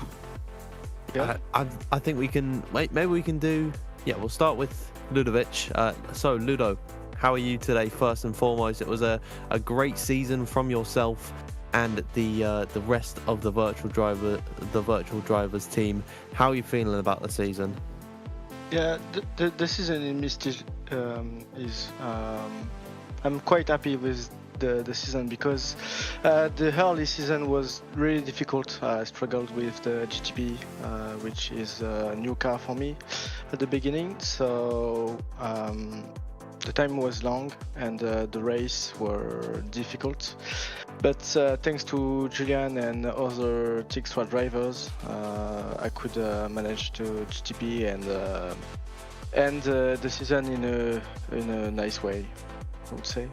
Yeah. I think we can. Wait, maybe we can do. Yeah, we'll start with Ludovic. So, Ludo, how are you today? First and foremost, it was a great season from yourself and the rest of the virtual drivers team. How are you feeling about the season? Yeah, the season in Mystic is I'm quite happy with the season because the early season was really difficult. I struggled with the GTP, which is a new car for me at the beginning. So the time was long and the race were difficult. But thanks to Julian and other Tixra drivers, I could manage to GTP and the season in a nice way, I would say.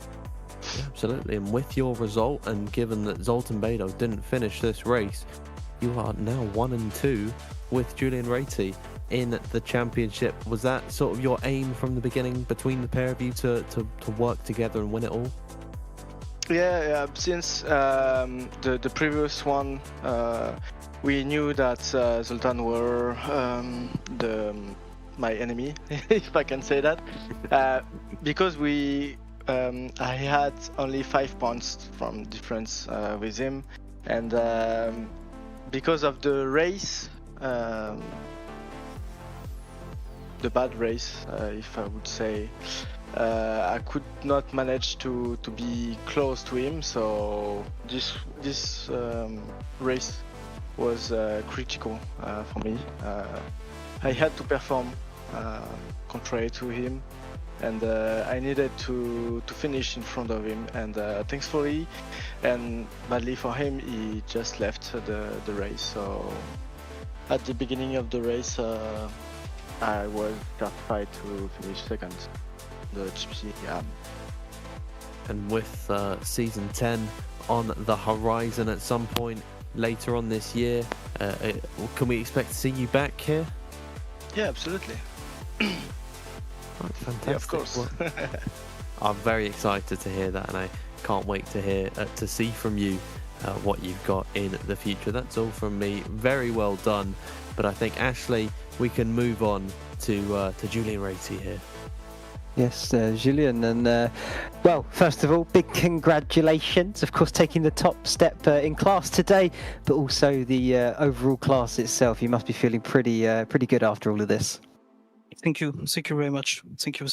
Yeah, absolutely, and with your result, and given that Zoltan Bedo didn't finish this race, you are now 1-2 with Julian Ratey in the championship. Was that sort of your aim from the beginning between the pair of you to work together and win it all? Yeah, since the previous one, we knew that Zoltan were my enemy, if I can say that, because I had only 5 points from difference with him, and because of the race, the bad race, if I would say, I could not manage to be close to him. So this race was critical for me. I had to perform contrary to him, and I needed to finish in front of him, and thankfully and badly for him, he just left the race. So at the beginning of the race, I was justified to finish second. The GP, yeah. And with season 10 on the horizon at some point later on this year, can we expect to see you back here? Yeah, absolutely. Right, fantastic. Yeah, of course. Well, I'm very excited to hear that, and I can't wait to see from you what you've got in the future. That's all from me. Very well done. But I think, Ashley, we can move on to Julian Ratey here. Yes, Julian, and well, first of all, big congratulations, of course, taking the top step in class today, but also the overall class itself. You must be feeling pretty good after all of this. Thank you very much. Thank you.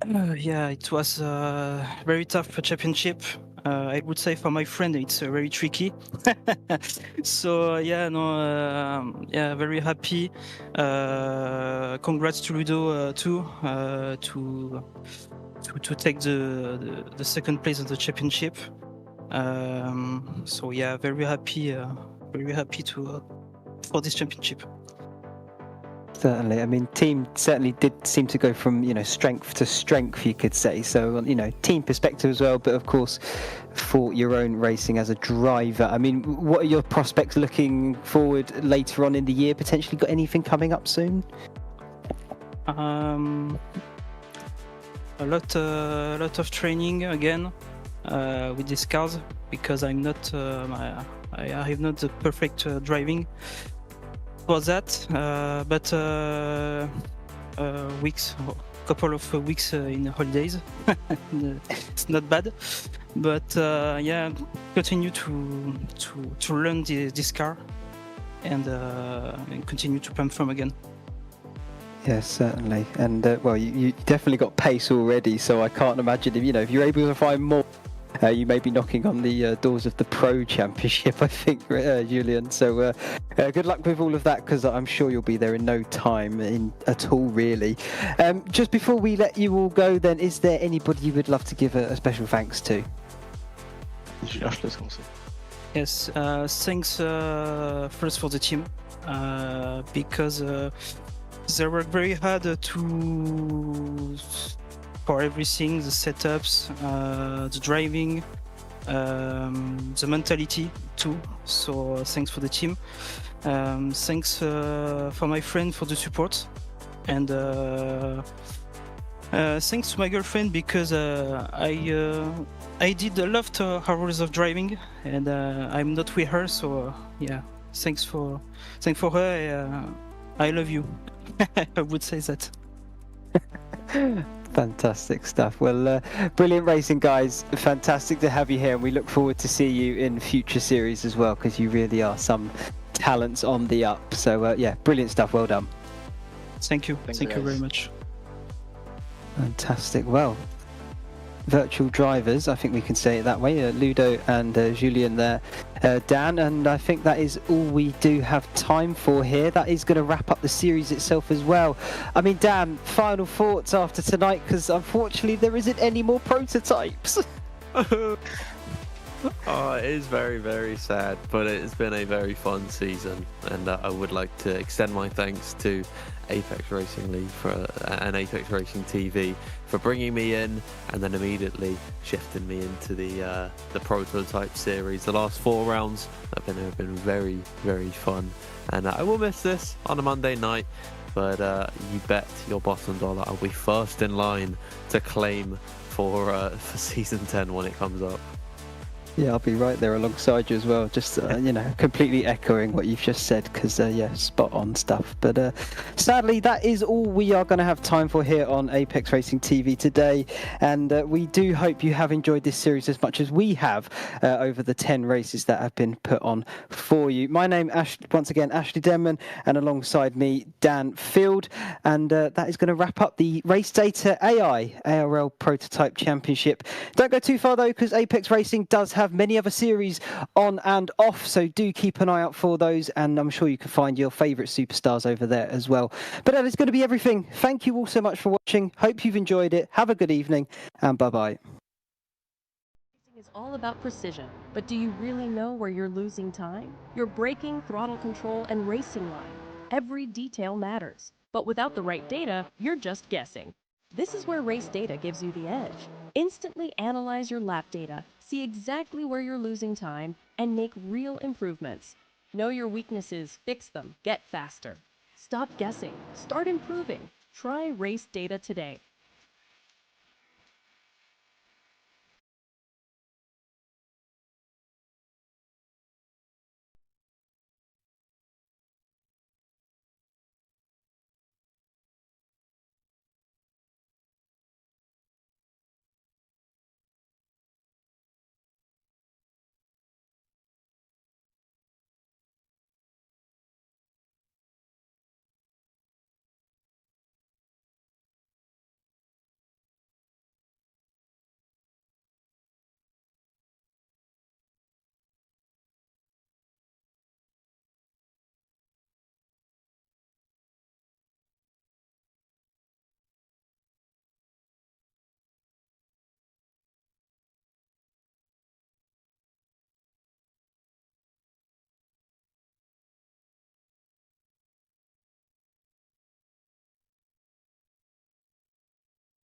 Yeah, it was a very tough championship. I would say for my friend it's very tricky. So yeah, very happy. Congrats to Ludo too, to take the second place in the championship. So yeah, very happy for this championship. Certainly. I mean, team certainly did seem to go from, strength to strength, you could say. So, team perspective as well, but of course, for your own racing as a driver. I mean, what are your prospects looking forward later on in the year? Potentially got anything coming up soon? A lot of training again with these cars, because I'm not, I have not the perfect driving for that, but couple of weeks in holidays. It's not bad, but yeah, continue to learn this car and continue to perform again. Yes, certainly, and well, you definitely got pace already, so I can't imagine if you're able to find more. You may be knocking on the doors of the Pro Championship, I think, Julian. So good luck with all of that, because I'm sure you'll be there in no time at all, really. Just before we let you all go, then, is there anybody you would love to give a special thanks to? Yes, thanks first for the team, because they worked very hard for everything, the setups, the driving, the mentality too. So thanks for the team. Thanks for my friend for the support. And thanks to my girlfriend because I did a lot of hours of driving and I'm not with her, so yeah, thanks for her. I love you. I would say that. Fantastic stuff. Well, brilliant racing, guys. Fantastic to have you here, and we look forward to see you in future series as well, because you really are some talents on the up. So yeah, brilliant stuff. Well done. Thank you. Thank you very much. Fantastic. Well, virtual drivers, I think we can say it that way, Ludo and Julien there, Dan, and I think that is all we do have time for here. That is going to wrap up the series itself as well. I mean, Dan, final thoughts after tonight, because unfortunately there isn't any more prototypes. Oh, it is very, very sad, but it's been a very fun season, and I would like to extend my thanks to Apex Racing League and Apex Racing TV for bringing me in and then immediately shifting me into the prototype series. The last 4 rounds have been very, very fun, and I will miss this on a Monday night, but you bet your bottom dollar I'll be first in line to claim for season 10 when it comes up. Yeah, I'll be right there alongside you as well. Just, you know, completely echoing what you've just said, because, yeah, spot on stuff. But sadly, that is all we are going to have time for here on Apex Racing TV today. And we do hope you have enjoyed this series as much as we have over the 10 races that have been put on for you. My name, once again, Ashley Denman, and alongside me, Dan Field. And that is going to wrap up the RACEDATA AI ARL Prototype Championship. Don't go too far, though, because Apex Racing does have many other series on and off, so do keep an eye out for those, and I'm sure you can find your favourite superstars over there as well. But that is going to be everything. Thank you all so much for watching. Hope you've enjoyed it. Have a good evening, and bye-bye. It's all about precision, but do you really know where you're losing time? Your braking, throttle control, and racing line. Every detail matters, but without the right data, you're just guessing. This is where RACEDATA gives you the edge. Instantly analyze your lap data, see exactly where you're losing time, and make real improvements. Know your weaknesses, fix them, get faster. Stop guessing, start improving. Try RACEDATA today.